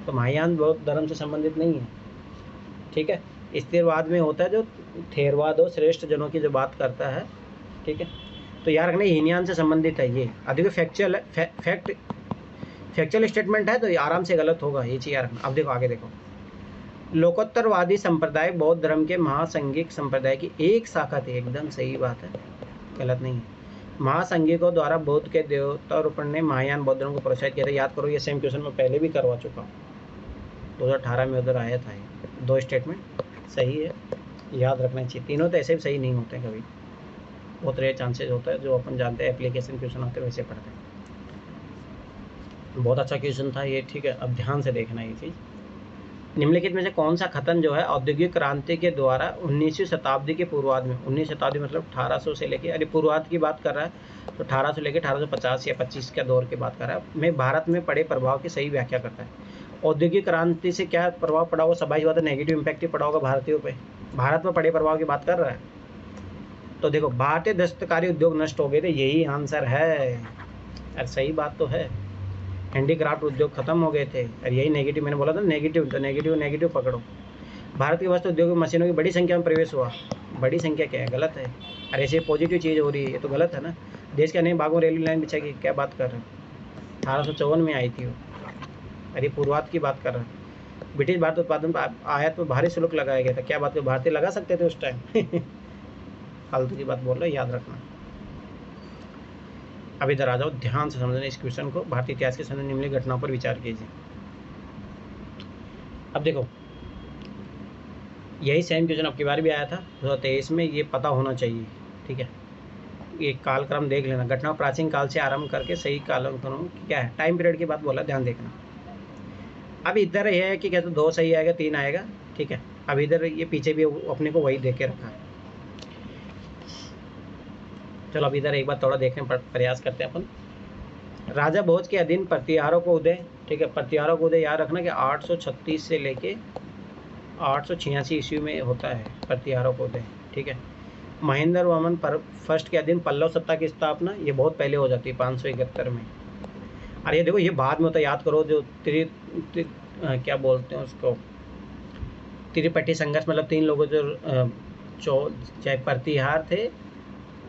तो महायान बौद्ध धर्म से संबंधित नहीं है, ठीक है। स्थिरवाद में होता है जो थेरवाद हो, श्रेष्ठ जनों की जो बात करता है, ठीक है। तो याद रखना हीनयान से संबंधित है ये। अब देखो फैक्चुअल स्टेटमेंट है तो ये आराम से गलत होगा, ये चीज़ याद रखना। अब देखो आगे देखो, लोकोत्तरवादी संप्रदाय बौद्ध धर्म के महासंघिक संप्रदाय की एक शाखा थी, एकदम सही बात है, गलत नहीं है। महासंघिकों द्वारा बौद्ध के देवतारूपण ने महायान बौद्धों को प्रोत्साहित किया था। याद करो, ये सेम क्वेश्चन मैं पहले भी करवा चुका हूँ, 2018 में उधर आया था ये। 2 स्टेटमेंट सही है, याद रखना चाहिए। तीनों तो ऐसे भी सही नहीं होते हैं, कभी बहुत रेयर चांसेस होता है। जो अपन जानते हैं एप्लीकेशन क्वेश्चन आते हैं वैसे पढ़ते हैं। बहुत अच्छा क्वेश्चन था ये, ठीक है। अब ध्यान से देखना ये चीज़। निम्नलिखित में से कौन सा कथन जो है औद्योगिक क्रांति के द्वारा 19वीं शताब्दी के पूर्वार्ध में, 19वीं शताब्दी मतलब 1800 से लेके, अरे पूर्वार्ध की बात कर रहा है तो 1800 से लेके 1850 या 25 का दौर की बात कर रहा है, में भारत में पड़े प्रभाव की सही व्याख्या करता है। औद्योगिक क्रांति से क्या प्रभाव पड़ा होगा? सबाई बात है, नेगेटिव इम्पैक्ट ही पड़ा होगा भारतीयों पे। भारत में पड़े प्रभाव की बात कर रहा है तो देखो, भारतीय दस्तकारी उद्योग नष्ट हो गए थे, यही आंसर है। अरे सही बात तो है, हैंडीक्राफ्ट उद्योग खत्म हो गए थे। और यही नेगेटिव, मैंने बोला था नेगेटिव, तो नेगेटिव पकड़ो। भारत के वस्त्र उद्योग में मशीनों की बड़ी संख्या में प्रवेश हुआ। बड़ी संख्या क्या है? गलत है। अरे ऐसे पॉजिटिव चीज़ हो रही है, ये तो गलत है ना। देश के अनेक भागों में रेलवे लाइन बिछाई, क्या बात कर रहे हैं? 1854 में आई थी वो। अरे पूर्वार्ध की बात कर रहे हैं। ब्रिटिश भारत उत्पादन पर आयात पर भारी शुल्क लगाया गया था, क्या बात कर, भारतीय लगा सकते थे उस टाइम? फालतू की बात बोल रहे, याद रखना। अब इधर आ जाओ, ध्यान से समझना इस क्वेश्चन को। भारतीय इतिहास के समय निम्नलिखित घटनाओं पर विचार कीजिए। अब देखो, यही सेम क्वेश्चन अब की बार भी आया था 2023 में, ये पता होना चाहिए, ठीक है। ये कालक्रम देख लेना, घटना प्राचीन काल से आरंभ करके सही कालक्रम क्या है, टाइम पीरियड की बात बोला, ध्यान देखना। अब इधर यह है कि कहते 2 सही आएगा, 3 आएगा, ठीक है। अब इधर ये पीछे भी अपने को वही दे के रखा है। चलो अब इधर एक बार थोड़ा देखने प्रयास करते हैं अपन। राजा भोज के अधीन प्रतिहारों को उदय, ठीक है। प्रतिहारों को उदय याद रखना कि 836 से लेके 886 ईस्वी में होता है प्रतिहारों को उदय, ठीक है। महेंद्र वर्मन फर्स्ट के अधीन पल्लव सत्ता की स्थापना, ये बहुत पहले हो जाती है 571 में। अरे ये देखो, ये बाद में होता है, याद करो। जो क्या बोलते हैं उसको, त्रिपट्टी संघर्ष, मतलब 3 लोगों जो चाहे प्रतिहार थे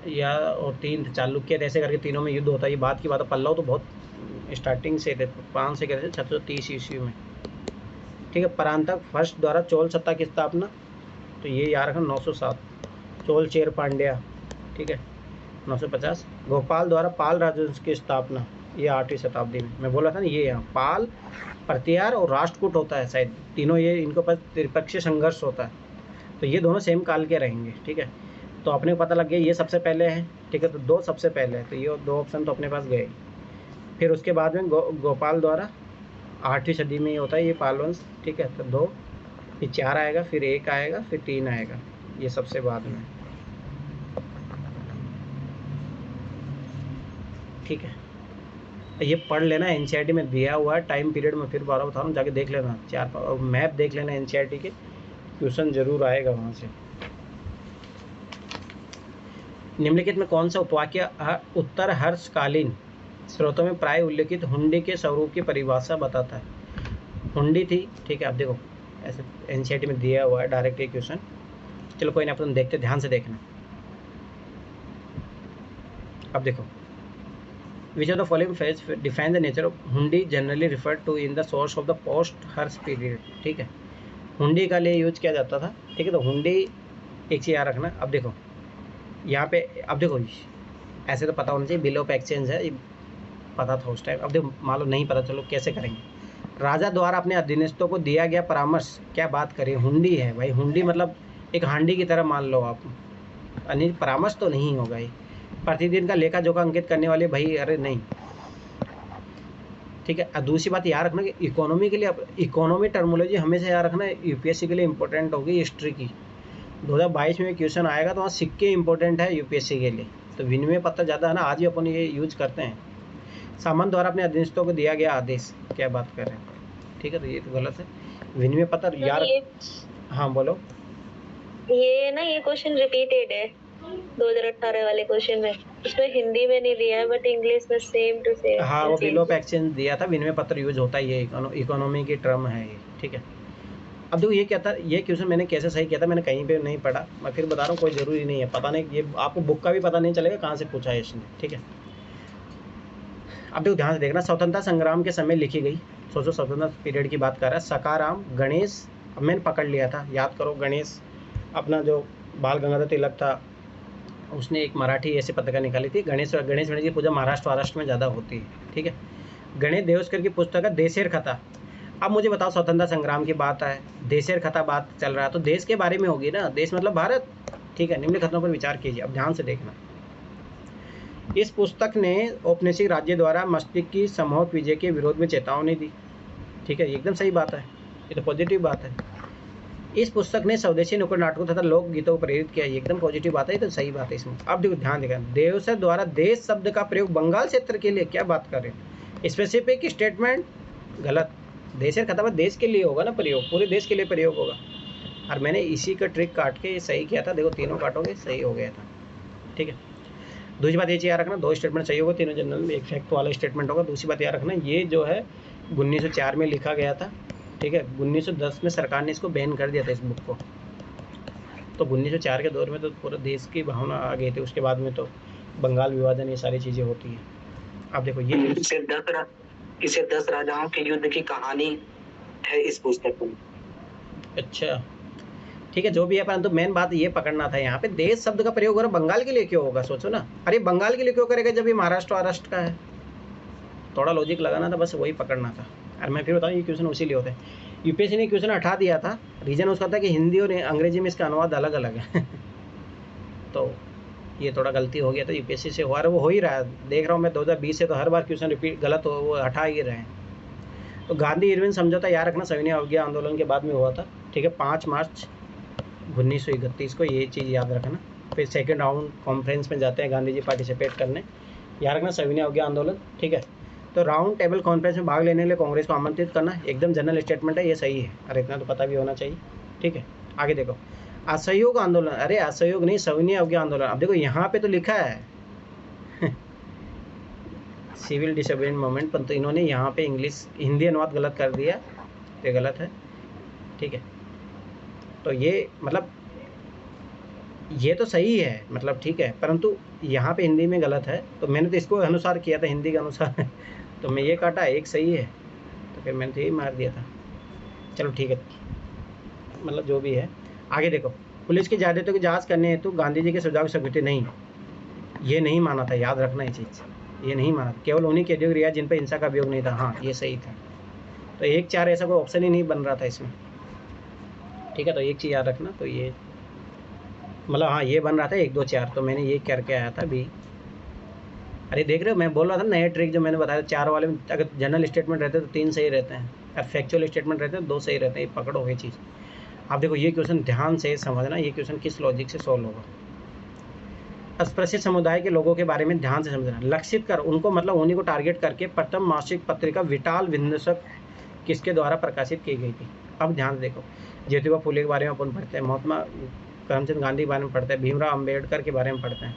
या और 3 चालुक्य थे, ऐसे करके तीनों में युद्ध होता है। ये बात की बात है। पल्लव तो बहुत स्टार्टिंग से थे, 5 से कहते थे 630 ईस्वी में, ठीक है। परांतक फर्स्ट द्वारा चोल सत्ता की स्थापना, तो ये याद रखना 907, चोल चेर पांड्या, ठीक है, 950। गोपाल द्वारा पाल राजवंश की स्थापना, ये 8वीं शताब्दी में। मैं बोला था ना, ये यहाँ पाल, प्रतिहार और राष्ट्रकूट होता है शायद, तीनों ये इनको पास त्रिपक्षीय संघर्ष होता है, तो ये दोनों सेम काल के रहेंगे, ठीक है। तो अपने को पता लग गया ये सबसे पहले है, ठीक है। तो 2 सबसे पहले है, तो ये 2 ऑप्शन तो अपने पास गए। फिर उसके बाद में गोपाल द्वारा 8वीं सदी में ये होता है, ये पाल वंश, ठीक है। तो 2, फिर 4 आएगा, फिर 1 आएगा, फिर 3 आएगा, ये सबसे बाद में, ठीक है। ये पढ़ लेना, एनसीईआरटी में दिया हुआ है टाइम पीरियड में, फिर बारह बता रहा हूँ, जाके देख लेना 4, और मैप देख लेना एनसीईआरटी के, क्वेश्चन जरूर आएगा वहाँ से। निम्नलिखित में कौन सा उपवाक्य उत्तर हर्षकालीन स्रोतों में प्राय उल्लेखित हुंडी के स्वरूप की परिभाषा बताता है? हुंडी थी, ठीक है। अब देखो, ऐसे एनसीईआरटी में दिया हुआ है डायरेक्ट ये क्वेश्चन। चलो कोई ना, अपन देखते, ध्यान से देखना। अब देखो, which of the following phase define the nature of hundi generally referred to in the source of the post Harsha period, ठीक है। हुंडी का लिए यूज किया जाता था, ठीक है। तो हुंडी एक चीज़ याद रखना। अब देखो यहाँ पे, अब देखो ऐसे तो पता होना चाहिए, बिल ऑफ एक्सचेंज है, पता था उस टाइम। अब देखो मान लो नहीं पता, चलो कैसे करेंगे। राजा द्वारा अपने अधीनस्थों को दिया गया परामर्श, क्या बात करें, हुंडी है भाई। हुंडी मतलब एक हांडी की तरह मान लो आप, परामर्श तो नहीं होगा ये। प्रतिदिन का लेखा जोखा अंकित करने वाले भाई, अरे नहीं, ठीक है। और दूसरी बात याद रखना कि इकोनॉमी के लिए, इकोनॉमी टर्मोलॉजी हमेशा याद रखना, यूपीएससी के लिए इंपॉर्टेंट होगी हिस्ट्री की। 2022 में क्वेश्चन आएगा तो वहाँ सिक्के इंपॉर्टेंट है यूपीएससी के लिए, तो विनिमय पत्र ज़्यादा है ना, आज भी अपन ये यूज करते हैं। सामंत द्वारा अपने अधीनस्थों को दिया गया आदेश, क्या बात कर रहे हैं, ठीक है। तो ये तो गलत है। विनिमय पत्र यार, हाँ बोलो। ये ना, ये क्वेश्चन रिपीटेड है 2018 वाले क्वेश्चन में, उसमें हिंदी में नहीं दिया है बट इंग्लिश में सेम टू सेम। हाँ, वो बिल ऑफ एक्सचेंज दिया था, विनिमय पत्र यूज होता है, ये इकोनॉमी की टर्म है ये, ठीक है। अब देखो ये क्या था, ये क्वेश्चन मैंने कैसे सही किया था, मैंने कहीं पे नहीं पढ़ा, मैं फिर बता रहा हूँ, कोई ज़रूरी नहीं है, पता नहीं, ये आपको बुक का भी पता नहीं चलेगा कहाँ से पूछा है इसने, ठीक है। अब देखो ध्यान से देखना, स्वतंत्रता संग्राम के समय लिखी गई, सोचो स्वतंत्रता पीरियड की बात कर रहा है। सकाराम, गणेश, अब मैंने पकड़ लिया था, याद करो, गणेश अपना जो बाल गंगाधर तिलक था, उसने एक मराठी ऐसे पत्रिका निकाली थी, गणेश गणेश की पूजा महाराष्ट्र में ज़्यादा होती है, ठीक है। गणेश देवस्कर की पुस्तक है देशेर कथा। अब मुझे बताओ, स्वतंत्रता संग्राम की बात है, देशेर कथा बात चल रहा है, तो देश के बारे में होगी ना, देश मतलब भारत, ठीक है। निम्न कथनों पर विचार कीजिए, अब ध्यान से देखना। इस पुस्तक ने औपनिवेशिक राज्य द्वारा मस्तिष्क की संभवत विजय के विरोध में चेतावनी दी, ठीक है, एकदम सही बात है, ये तो पॉजिटिव बात है। इस पुस्तक ने स्वदेशी नुक्कड़ नाटकों तथा लोक गीतों को प्रेरित किया, एकदम पॉजिटिव बात है, ये तो सही बात है इसमें। अब देखो ध्यान देगा, देवसर द्वारा देश शब्द का प्रयोग बंगाल क्षेत्र के लिए, क्या बात कर रहे हैं, स्पेसिफिक स्टेटमेंट गलत, देशेर कथा में देश के लिए होगा ना प्रयोग, पूरे देश के लिए प्रयोग होगा। और मैंने इसी का ट्रिक काट के सही किया था, देखो तीनों काटोगे सही हो गया था, ठीक है। दूसरी बात ये चीज़ याद रखना, 2 स्टेटमेंट सही होगा तीनों जनरल में, एक फैक्ट वाला स्टेटमेंट होगा। दूसरी बात याद रखना, ये जो है 1904 में लिखा गया था, ठीक है। 1910 में सरकार ने इसको बैन कर दिया था इस बुक को, तो 1904 के दौर में तो पूरे देश की भावना आ गई थी, उसके बाद में तो बंगाल विभाजन ये सारी चीज़ें होती हैं। अब देखो ये इसे 10 राजाओं के युद्ध की कहानी है इस पुस्तक में। अच्छा ठीक है, जो भी है, परंतु मेन बात ये पकड़ना था यहाँ पे, देश शब्द का प्रयोग हो रहा बंगाल के लिए क्यों होगा, सोचो ना। अरे बंगाल के लिए क्यों करेगा जब ये महाराष्ट्र का है, थोड़ा लॉजिक लगाना था, बस वही पकड़ना था। और मैं फिर बताऊँ, ये क्वेश्चन उसी लिए होते हैं। यूपीएससी ने क्वेश्चन हटा दिया था, रीज़न उसका था कि हिंदी और अंग्रेजी में इसका अनुवाद अलग अलग है तो ये थोड़ा गलती हो गया, तो यूपीएससी से हुआ, वो हो ही रहा है, देख रहा हूँ मैं 2020 से, तो हर बार क्वेश्चन रिपीट गलत हो, वो हटा ही रहे हैं। तो गांधी इरविन समझौता याद रखना सविनय अवज्ञा आंदोलन के बाद में हुआ था, ठीक है, 5 मार्च 1931 को, ये चीज़ याद रखना। फिर सेकेंड राउंड कॉन्फ्रेंस में जाते हैं गांधी जी पार्टिसिपेट करने, याद रखना सविनय अवज्ञा आंदोलन, ठीक है। तो राउंड टेबल कॉन्फ्रेंस में भाग लेने के लिए कांग्रेस को आमंत्रित करना, एकदम जनरल स्टेटमेंट है, ये सही है, अरे इतना तो पता भी होना चाहिए, ठीक है। आगे देखो, असहयोग आंदोलन, अरे असहयोग नहीं, सविनय अवज्ञा आंदोलन। अब देखो यहाँ पे तो लिखा है सिविल डिसोबीडियंस मूवमेंट, पर तो इन्होंने यहाँ पे हिंदी अनुवाद गलत कर दिया, ये गलत है, ठीक है। तो ये मतलब ये तो सही है, मतलब ठीक है, परंतु यहाँ पे हिंदी में गलत है, तो मैंने तो इसको अनुसार किया था, हिंदी के अनुसार तो मैं ये काटा, एक सही है, तो फिर मैंने तो यही मार दिया था। चलो ठीक है, मतलब जो भी है। आगे देखो, पुलिस की जायदादों की जांच करने हेतु गांधी जी के सुझाव की स्वीकृति नहीं, ये नहीं माना था, याद रखना ये चीज़, ये नहीं माना, केवल उन्हीं कैदियों की रिहाई जिन पर हिंसा का अभियोग नहीं था, हाँ ये सही था। तो 1-4 ऐसा कोई ऑप्शन ही नहीं बन रहा था इसमें, ठीक है। तो एक चीज़ याद रखना, तो ये मतलब हाँ ये बन रहा था 1-2-4, तो मैंने ये करके आया था भी। अरे देख रहे हो, मैं बोल रहा था नए ट्रिक जो मैंने बताया, 4 वाले में अगर जनरल स्टेटमेंट रहते तो 3 सही रहते हैं, और फैक्चुअल स्टेटमेंट रहते हैं 2 सही रहते हैं, ये पकड़ो ये चीज़। आप देखो ये क्वेश्चन ध्यान से समझना, ये क्वेश्चन किस लॉजिक से सॉल्व होगा। अस्पृश्य समुदाय के लोगों के बारे में ध्यान से समझना, लक्षित कर उनको, मतलब उन्हीं को टारगेट करके प्रथम मासिक पत्रिका विटाल विध्वंसक किसके द्वारा प्रकाशित की गई थी। अब ध्यान से देखो, ज्योतिबा फुले के बारे में अपन पढ़ते हैं, महात्मा करमचंद गांधी के बारे में पढ़ते हैं, भीमराव अम्बेडकर के बारे में पढ़ते हैं,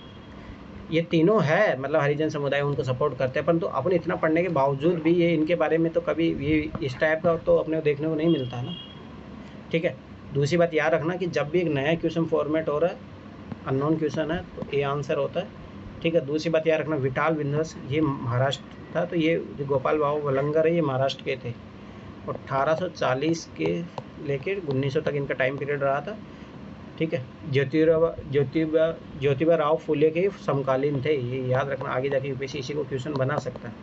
ये तीनों है, मतलब हरिजन समुदाय उनको सपोर्ट करते हैं, परंतु अपन इतना पढ़ने के बावजूद भी ये इनके बारे में तो कभी ये इस टाइप का तो अपने को देखने को नहीं मिलता है ना, ठीक है। दूसरी बात याद रखना कि जब भी एक नया क्वेश्चन फॉर्मेट हो रहा है, अननोन क्वेश्चन है, तो ए आंसर होता है, ठीक है। दूसरी बात याद रखना, विटाल विध्वंस ये महाराष्ट्र था, तो ये जो गोपाल बाबू वलंगर है ये महाराष्ट्र के थे, और 1840 के लेकर 1900 तक इनका टाइम पीरियड रहा था, ठीक है। ज्योतिबा राव फुले के समकालीन थे, ये याद रखना, आगे जाके यूपीएससी इसी को क्वेश्चन बना सकता है।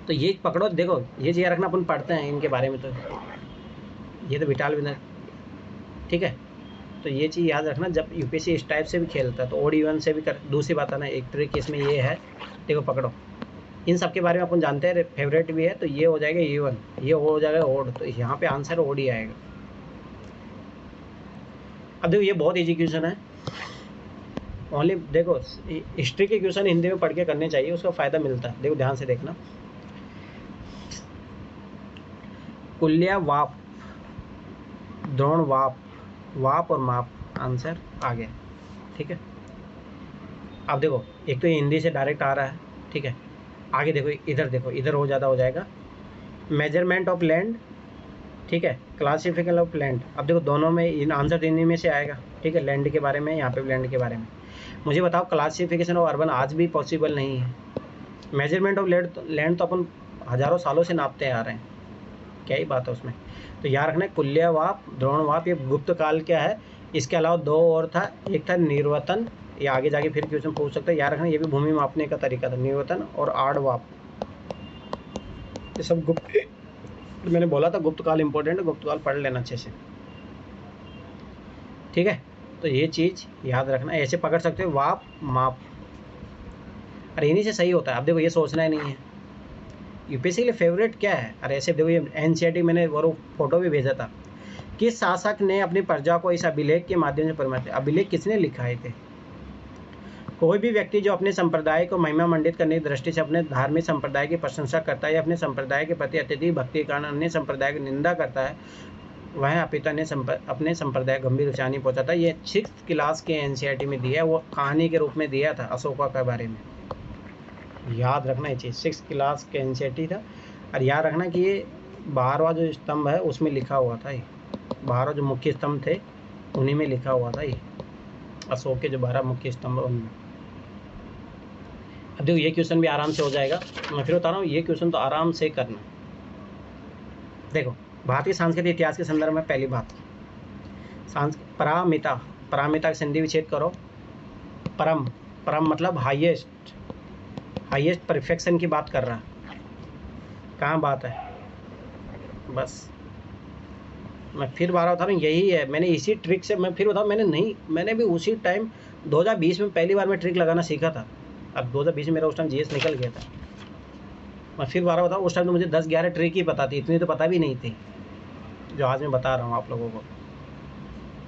तो ये पकड़ो, देखो ये चीज़ रखना, अपन पढ़ते हैं इनके बारे में, तो ये तो विटाल विनर, ठीक है। तो ये चीज़ याद रखना, जब यूपीएससी इस टाइप से भी खेलता है तो ओड इवन से भी कर। दूसरी बात है ना, एक ट्रिक इसमें ये है, देखो पकड़ो, इन सब के बारे में अपन जानते हैं, फेवरेट भी है, तो ये हो जाएगा इवन, ये हो जाएगा ओड, तो यहाँ पे आंसर ओड ही आएगा। अब देखो ये बहुत इजी क्वेश्चन है, ओनली देखो हिस्ट्री के क्वेश्चन हिंदी में पढ़ के करने चाहिए, उसका फ़ायदा मिलता है। देखो ध्यान से देखना, कुल्या वाप, द्रोण वाप, वाप और माप, आंसर आ गया, ठीक है। अब देखो एक तो ये हिंदी से डायरेक्ट आ रहा है, ठीक है। आगे देखो, इधर देखो, इधर हो ज़्यादा हो जाएगा, मेजरमेंट ऑफ लैंड, ठीक है, क्लासिफिकेशन ऑफ लैंड। अब देखो दोनों में इन आंसर इन्हीं में से आएगा, ठीक है। लैंड के बारे में, यहाँ पे लैंड के बारे में। मुझे बताओ, क्लासिफिकेशन ऑफ अर्बन आज भी पॉसिबल नहीं है, मेजरमेंट ऑफ लैंड तो अपन हज़ारों सालों से नापते आ रहे हैं, क्या ही बात है उसमें। तो याद रखना है, कुल्यवाप, द्रोणवाप, ये गुप्त काल क्या है, इसके अलावा दो और था, एक था निर्वतन, ये आगे जाके फिर क्वेश्चन पूछ सकते हैं, याद रखना ये भी भूमि मापने का तरीका था, निर्वतन और आड़वाप, ये सब गुप्त, मैंने बोला था गुप्त काल इंपॉर्टेंट है, गुप्त काल पढ़ लेना अच्छे से, ठीक है। तो ये चीज़ याद रखना, ऐसे पकड़ सकते हो वाप माप, अरे इन्हीं से सही होता है। अब देखो ये सोचना ही नहीं है यूपीएससी के लिए फेवरेट क्या है, अरे ऐसे देखो ये एनसीईआरटी मैंने वो फोटो भी भेजा था, किस शासक ने अपनी प्रजा को इस अभिलेख के माध्यम से परमाते, अभिलेख किसने लिखा है थे? कोई भी व्यक्ति जो अपने संप्रदाय को महिमा मंडित करने की दृष्टि से अपने धार्मिक संप्रदाय की प्रशंसा करता है या अपने संप्रदाय के प्रति अत्यधिक भक्ति के कारण अन्य संप्रदाय की निंदा करता है, वह अपिता ने अपने संप्रदाय गंभीर नुकसान नहीं पहुँचाता। ये 6th क्लास के एनसीईआरटी में दिया है, वो कहानी के रूप में दिया था अशोका के बारे में, याद रखना ये चीज़, 6th क्लास के एनसीईआरटी था। और याद रखना कि ये 12वां जो स्तंभ है उसमें लिखा हुआ था, ये 12 जो मुख्य स्तंभ थे उन्हीं में लिखा हुआ था, ये अशोक के जो 12 मुख्य स्तंभ उनमें। अब देखो ये क्वेश्चन भी आराम से हो जाएगा, मैं फिर बता रहा हूँ ये क्वेश्चन तो आराम से करना। देखो भारतीय सांस्कृतिक इतिहास के संदर्भ में पहली बात, परामिता, परामिता का संधि विच्छेद करो, परम, परम मतलब हाईएस्ट, हाईएस्ट परफेक्शन की बात कर रहा है, कहाँ बात है, बस मैं फिर बार बता रहा हूँ यही है। मैंने इसी ट्रिक से, मैं फिर बताऊँ, मैंने भी उसी टाइम 2020 में पहली बार मैं ट्रिक लगाना सीखा था। अब 2020 में मेरा उस टाइम जीएस निकल गया था। मैं फिर बार बताऊँ, उस टाइम तो मुझे 10-11 ट्रिक ही पता थी, इतनी तो पता भी नहीं थी जो आज मैं बता रहा हूँ आप लोगों को।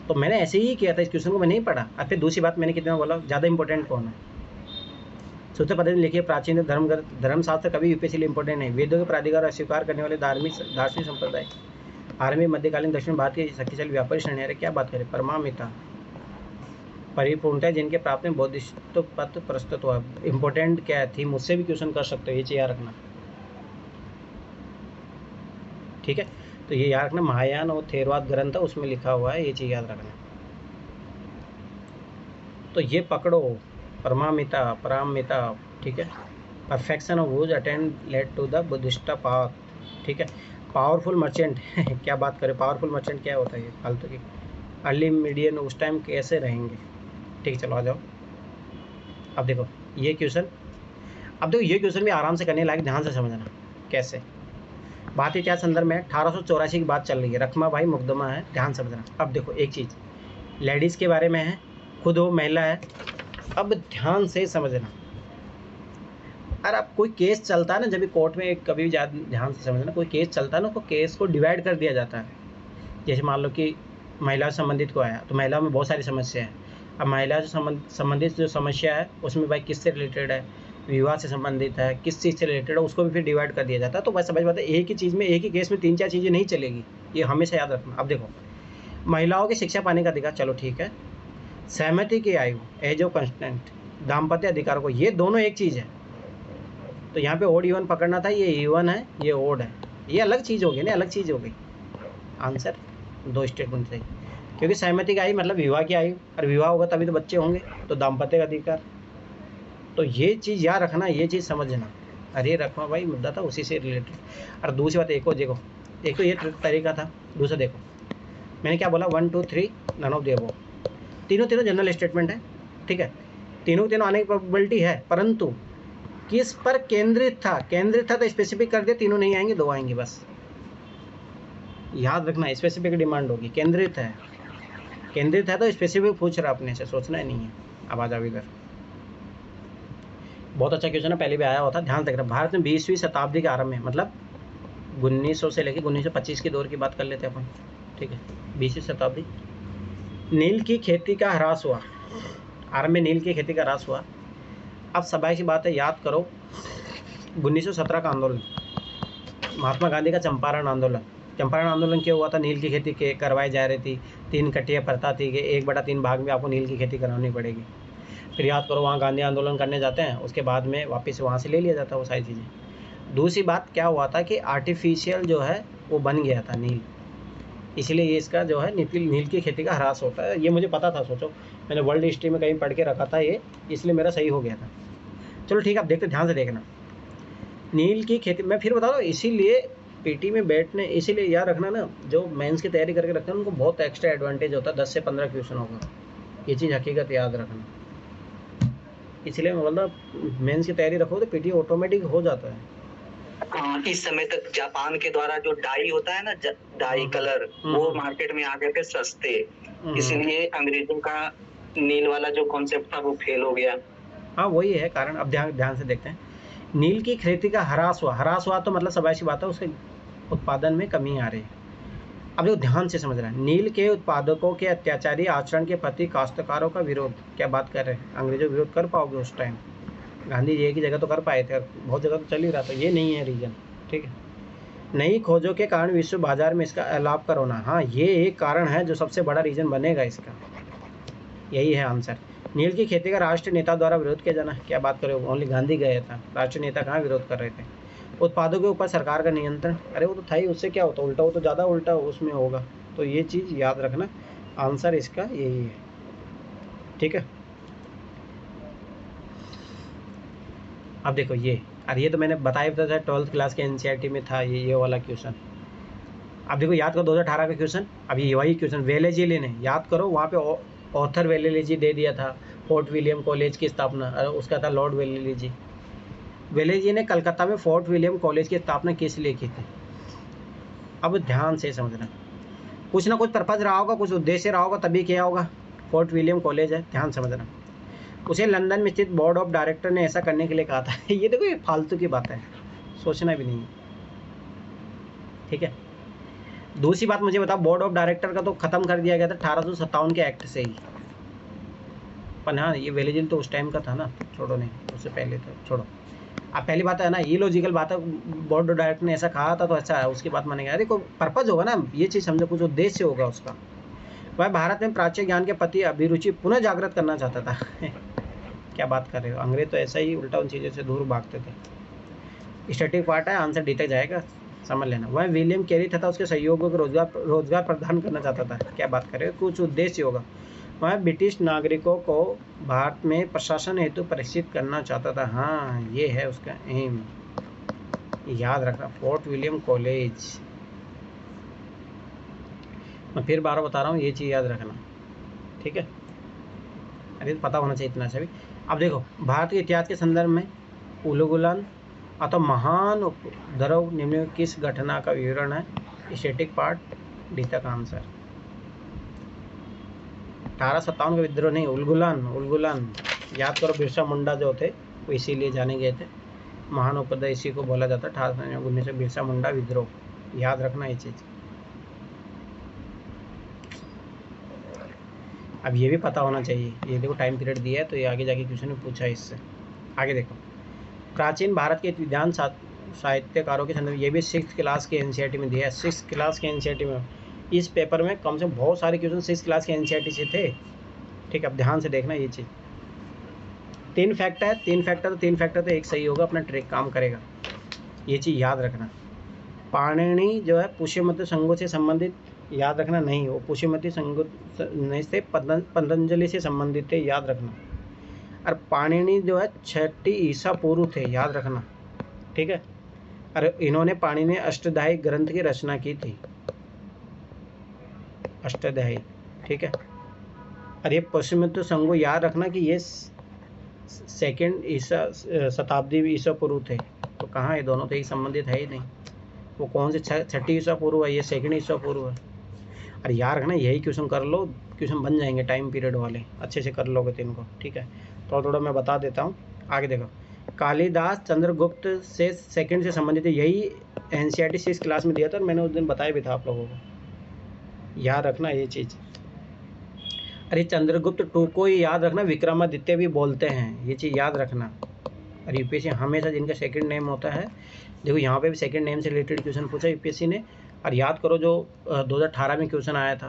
तो मैंने ऐसे ही किया था, इस क्वेश्चन को मैं नहीं पढ़ा। अब फिर दूसरी बात मैंने कितना बोला, ज़्यादा इंपॉर्टेंट कौन है? सूत्र पद्धति लिखिए, प्राचीन धर्मशास्त्र कभी यूपीएससी लिए इंपॉर्टेंट नहीं। वेदों के प्राधिकार अस्वीकार करने वाले दार्शनिक संप्रदाय, आर्मी मध्यकालीन दक्षिण भारत के शक्तिशाली व्यापारी श्रेणी है। क्या बात करें, परमामिता, परिपूर्णता जिनके प्राप्त में बौद्धिस्ट पद प्रस्तुत हुआ। इंपॉर्टेंट क्या है थी, मुझसे भी क्वेश्चन कर सकते हो, ये चीज़ याद रखना, ठीक है। तो ये याद रखना, महायान और थेरवाद ग्रंथ है उसमें लिखा हुआ है, ये चीज़ याद रखना। तो ये पकड़ो, परमामिता, परामिता, ठीक है। Perfection of was attend led to the Buddhist path, ठीक है। पावरफुल मर्चेंट क्या बात करें, पावरफुल मर्चेंट क्या होता है, ये फालतू की। अर्ली मीडियन उस टाइम कैसे रहेंगे, ठीक है। चलो आ जाओ, अब देखो ये क्वेश्चन, अब देखो ये क्वेश्चन भी आराम से करने लायक, ध्यान से समझना कैसे। भारतीय इतिहास संदर्भ में 1884 की बात चल रही है, रखमाबाई मुकदमा है, ध्यान से समझना। अब देखो एक चीज़ लेडीज़ के बारे में है, खुद वो महिला है, अब ध्यान से समझना। अरे अब कोई केस चलता है ना, जब भी कोर्ट में, कभी भी ध्यान से समझना, कोई केस चलता है ना, तो केस को डिवाइड कर दिया जाता है। जैसे मान लो कि महिला से संबंधित को आया, तो महिलाओं में बहुत सारी समस्या है। अब महिला से संबंधित जो समस्या है उसमें भाई किससे रिलेटेड है, विवाह से संबंधित है, किस चीज़ से रिलेटेड है, उसको भी फिर डिवाइड कर दिया जाता है। तो बस समझ बात है, एक ही चीज़ में, एक ही केस में 3-4 चीज़ें नहीं चलेगी, ये हमेशा याद रखना। अब देखो महिलाओं की शिक्षा पाने का अधिकार, चलो ठीक है। सहमति की आयु, एज ऑफ कंस्टेंट, दाम्पत्य अधिकार को, ये दोनों एक चीज़ है। तो यहाँ पे ओड इवन पकड़ना था, ये इवन है, ये ओड है, ये अलग चीज़ हो गई ना, अलग चीज़ हो गई। आंसर 2 स्टेटमेंट सही, क्योंकि सहमति की आयु मतलब विवाह की आयु, और विवाह होगा तभी तो बच्चे होंगे, तो दाम्पत्य का अधिकार। तो ये चीज़ याद रखना, ये चीज़ समझना। अरे रखना भाई, मुद्दा था उसी से रिलेटेड। और दूसरी बात, एक और देखो, एक तो ये तरीका था, दूसरा देखो मैंने क्या बोला, 1 2 3 नन ऑफ द अबव, तीनों जनरल स्टेटमेंट है, ठीक है। तीनों आने की प्रोबेबिलिटी है, परंतु किस पर केंद्रित था, तो स्पेसिफिक कर दिया, तीनों नहीं आएंगे, 2 आएंगे बस, याद रखना। स्पेसिफिक डिमांड होगी, केंद्रित है तो स्पेसिफिक पूछ रहा, अपने से सोचना ही नहीं है। अब आ जाओ इधर, बहुत अच्छा क्वेश्चन है, पहले भी आया हुआ था, ध्यान रखना। भारत में 20वीं शताब्दी के आरंभ में, मतलब 1900 से लेकर 1925 के दौर की बात कर लेते हैं अपन, ठीक है। 20वीं शताब्दी, नील की खेती का ह्रास हुआ, आरंभ में नील की खेती का ह्रास हुआ। अब सबाई की बात है, याद करो 1917 का आंदोलन, महात्मा गांधी का चंपारण आंदोलन क्यों हुआ था, नील की खेती के करवाई जा रही थी, 3 कट्टिया प्रथा थी कि 1/3 भाग में आपको नील की खेती करानी पड़ेगी। फिर याद करो वहाँ गांधी आंदोलन करने जाते हैं, उसके बाद में वापस वहाँ से ले लिया जाता है वो सारी चीज़ें। दूसरी बात क्या हुआ था कि आर्टिफिशियल जो है वो बन गया था नील, इसलिए ये इसका जो है नील की खेती का ह्रास होता है। ये मुझे पता था, सोचो मैंने वर्ल्ड हिस्ट्री में कहीं पढ़ के रखा था ये, इसलिए मेरा सही हो गया था। चलो ठीक है, अब देखते, ध्यान से देखना। नील की खेती, मैं फिर बता दूँ, इसीलिए पीटी में बैठने, इसीलिए याद रखना ना, जो मेंस की तैयारी करके रखते हैं उनको बहुत एक्स्ट्रा एडवांटेज होता है, 10 से 15 क्वेश्चन होगा, ये चीज़ हकीकत याद रखना। इसलिए मैं बोलता मेंस की तैयारी रखो तो पीटी ऑटोमेटिक हो जाता है। इस समय तक जापान के द्वारा जो डाई होता है ना, डाई कलर, वो मार्केट में आ गए थे सस्ते, इसलिए अंग्रेजों का नील वाला जो कॉन्सेप्ट था वो फेल हो गया। हाँ वही है कारण। अब ध्यान से देखते हैं, नील की खेती का ह्रास हुआ तो मतलब स्वाभाविक बात है उसके उत्पादन में कमी आ रही है। अब देखो ध्यान से समझ रहे हैं, नील के उत्पादकों के अत्याचारी आचरण के प्रति काश्तकारों का विरोध। क्या बात कर रहे हैं, अंग्रेजों विरोध कर पाओगे उस टाइम? गांधी जी एक ही जगह तो कर पाए थे, बहुत जगह तो चल ही रहा था, ये नहीं है रीजन, ठीक है। नई खोजों के कारण विश्व बाजार में इसका अलाप कर होना, हाँ ये एक कारण है जो सबसे बड़ा रीजन बनेगा इसका, यही है आंसर। नील की खेती का राष्ट्रीय नेता द्वारा विरोध किया जाना, क्या बात करें, ओनली गांधी गए था, राष्ट्रीय नेता कहाँ विरोध कर रहे थे। उत्पादों के ऊपर सरकार का नियंत्रण, अरे वो तो था ही, उससे क्या होता, उल्टा हो तो ज़्यादा उल्टा उसमें होगा, तो ये चीज़ याद रखना, आंसर इसका यही है, ठीक है। अब देखो ये, अरे ये तो मैंने बताया था 12th क्लास के एनसीईआरटी में था ये वाला क्वेश्चन। अब देखो याद करो 2018 का क्वेश्चन, अभी वही क्वेश्चन वेलेजिली ने, याद करो वहाँ पे ऑथर वेलेजी दे दिया था, फोर्ट विलियम कॉलेज की स्थापना, अरे उसका था लॉर्ड वेलेजी। वेलेजी ने कलकत्ता में फोर्ट विलियम कॉलेज की स्थापना किस लिए की थी? अब ध्यान से समझना, कुछ ना कुछ पर्पज रहा होगा, कुछ उद्देश्य रहा होगा, तभी किया होगा। फोर्ट विलियम कॉलेज है, ध्यान समझना। उसे लंदन में स्थित बोर्ड ऑफ डायरेक्टर ने ऐसा करने के लिए कहा था। ये देखो ये फालतू की बात है, सोचना भी नहीं है, ठीक है। दूसरी बात मुझे बताओ, बोर्ड ऑफ डायरेक्टर का तो खत्म कर दिया गया था 1857 के एक्ट से ही, पर हाँ ये वेलेजिल तो उस टाइम का था ना, छोड़ो नहीं, उससे पहले था, छोड़ो। अब पहली बात है ना, ये लॉजिकल बात है, बोर्ड ऑफ डायरेक्टर ने ऐसा कहा था तो अच्छा है, उसकी बात मानेंगे। अरे कोई पर्पज होगा ना, ये चीज़ समझो, कुछ उद्देश्य होगा उसका। वह भारत में प्राच्य ज्ञान के प्रति अभिरुचि पुनः जागृत करना चाहता था। क्या बात कर रहे हो, अंग्रेज तो ऐसा ही उल्टा उन चीज़ों से दूर भागते थे। स्टैटिक पार्ट है, आंसर डी तक जाएगा, समझ लेना। वह विलियम कैरी तथा उसके सहयोगियों को रोजगार प्रदान करना चाहता था। क्या बात कर रहे हो, कुछ उद्देश्य होगा। वह ब्रिटिश नागरिकों को भारत में प्रशासन हेतु प्रशिक्षित करना चाहता था, हाँ ये है उसका एम, याद रखना, फोर्ट विलियम कॉलेज। मैं फिर बार बता रहा हूँ, ये चीज़ याद रखना, ठीक है। अरे पता होना चाहिए इतना सा भी। अब देखो भारत के इतिहास के संदर्भ में उलगुलान अथवा महान उपद्रव निम्न किस घटना का विवरण है? स्टैटिक पार्ट, डी तक आंसर। 1857 का विद्रोह नहीं, उलगुलान याद करो, बिरसा मुंडा जो थे वो इसीलिए जाने गए थे, महान उपद्रव इसी को बोला जाता है, 1819 बिरसा मुंडा विद्रोह, याद रखना ये चीज़। अब ये भी पता होना चाहिए, ये देखो टाइम पीरियड दिया है तो ये आगे जाके क्वेश्चन में पूछा है इससे। आगे देखो, प्राचीन भारत के विद्वान साहित्यकारों के संदर्भ, ये भी 6th क्लास के एनसीईआरटी में दिया है, 6th क्लास के एनसीईआरटी में। इस पेपर में कम से कम बहुत सारे क्वेश्चन 6th क्लास के एनसीईआरटी से थे, ठीक है। अब ध्यान से देखना ये चीज़, 3 फैक्टर तो एक सही होगा, अपना ट्रिक काम करेगा, ये चीज़ याद रखना। पाणिनि जो है पुष्यमति संघों से संबंधित, याद रखना नहीं, वो पुष्यमति संघों से पतंजलि से संबंधित थे, याद रखना। और पाणिनि जो है 6 ईसा पूर्व थे, याद रखना, ठीक है। अरे इन्होंने पाणिनि अष्टाध्यायी ग्रंथ की रचना की थी, अष्टाध्यायी, ठीक है। अरे पुष्यमति संघों, याद रखना कि ये 2nd शताब्दी ईसा पूर्व थे, तो कहाँ ये दोनों थे, संबंधित है ही नहीं। वो कौन से 6ठी ईसा पूर्व है, ये 2nd ईसा पूर्व है। अरे यार रखना, यही क्वेश्चन कर लो, क्वेश्चन बन जाएंगे टाइम पीरियड वाले, अच्छे से कर लोगे 3 को, ठीक है। थोड़ा मैं बता देता हूँ, आगे देखो। कालिदास चंद्रगुप्त से 2nd से संबंधित है, यही एनसीईआरटी 6th क्लास में दिया था, मैंने उस दिन बताया भी था आप लोगों को, याद रखना ये चीज़। अरे चंद्रगुप्त 2 को ही याद रखना, विक्रमादित्य भी बोलते हैं, ये चीज़ याद रखना। और यूपीएससी हमेशा जिनका 2nd नेम होता है, देखो यहाँ पे भी 2nd नेम से रिलेटेड क्वेश्चन पूछा यूपीएससी ने। और याद करो जो 2018 में क्वेश्चन आया था,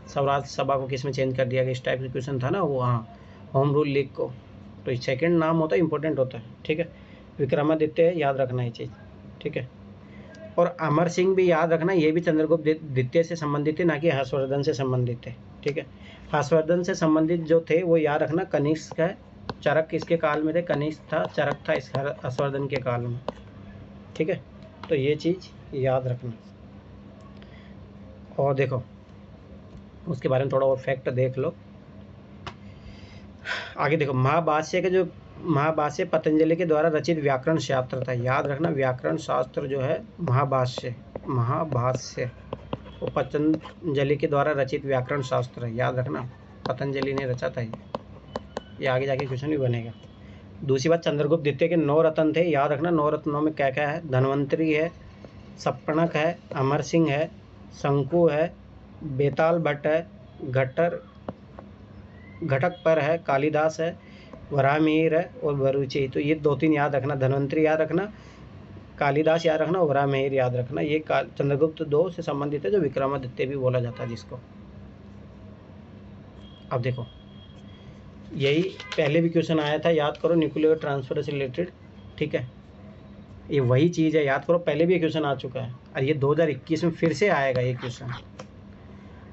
स्वराज सभा को किस में चेंज कर दिया गया, इस टाइप से क्वेश्चन था ना वो, हाँ होम रूल लीग को, तो 2nd नाम होता है, इंपॉर्टेंट होता है, ठीक है। विक्रमादित्य याद रखना ये चीज़, ठीक है। और अमर सिंह भी याद रखना, ये भी चंद्रगुप्त द्वितीय से संबंधित थे, ना कि हर्षवर्धन से संबंधित थे, ठीक है। हर्षवर्धन से संबंधित जो थे वो याद रखना कनिष्क है, चरक किसके काल में थे, कनिष्क था, चरक था इस हर्षवर्धन के काल में, ठीक है। तो ये चीज़ याद रखना। और देखो उसके बारे में थोड़ा और फैक्ट देख लो। आगे देखो, महाभाष्य पतंजलि के द्वारा रचित व्याकरण शास्त्र था। याद रखना, व्याकरण शास्त्र जो है महाभाष्य वो पतंजलि के द्वारा रचित व्याकरण शास्त्र है। याद रखना, पतंजलि ने रचा था ये आगे जाके क्वेश्चन भी बनेगा। दूसरी बात, चंद्रगुप्त द्वितीय के 9 रत्न थे। याद रखना, 9 रत्नों में क्या क्या है? धन्वंतरी है, सप्रणक है, अमर सिंह है, शंकु है, बेताल भट्ट है, घटक पर है, कालिदास है, वराहमिहिर है और वरुचि। तो ये 2-3 याद रखना, धन्वंतरी याद रखना, कालिदास याद रखना, वराहमिहिर याद रखना। ये चंद्रगुप्त 2 से संबंधित है, जो विक्रमादित्य भी बोला जाता है जिसको। अब देखो, यही पहले भी क्वेश्चन आया था, याद करो, न्यूक्लियर ट्रांसफर से रिलेटेड। ठीक है, ये वही चीज़ है, याद करो, पहले भी क्वेश्चन आ चुका है और ये 2021 में फिर से आएगा ये क्वेश्चन।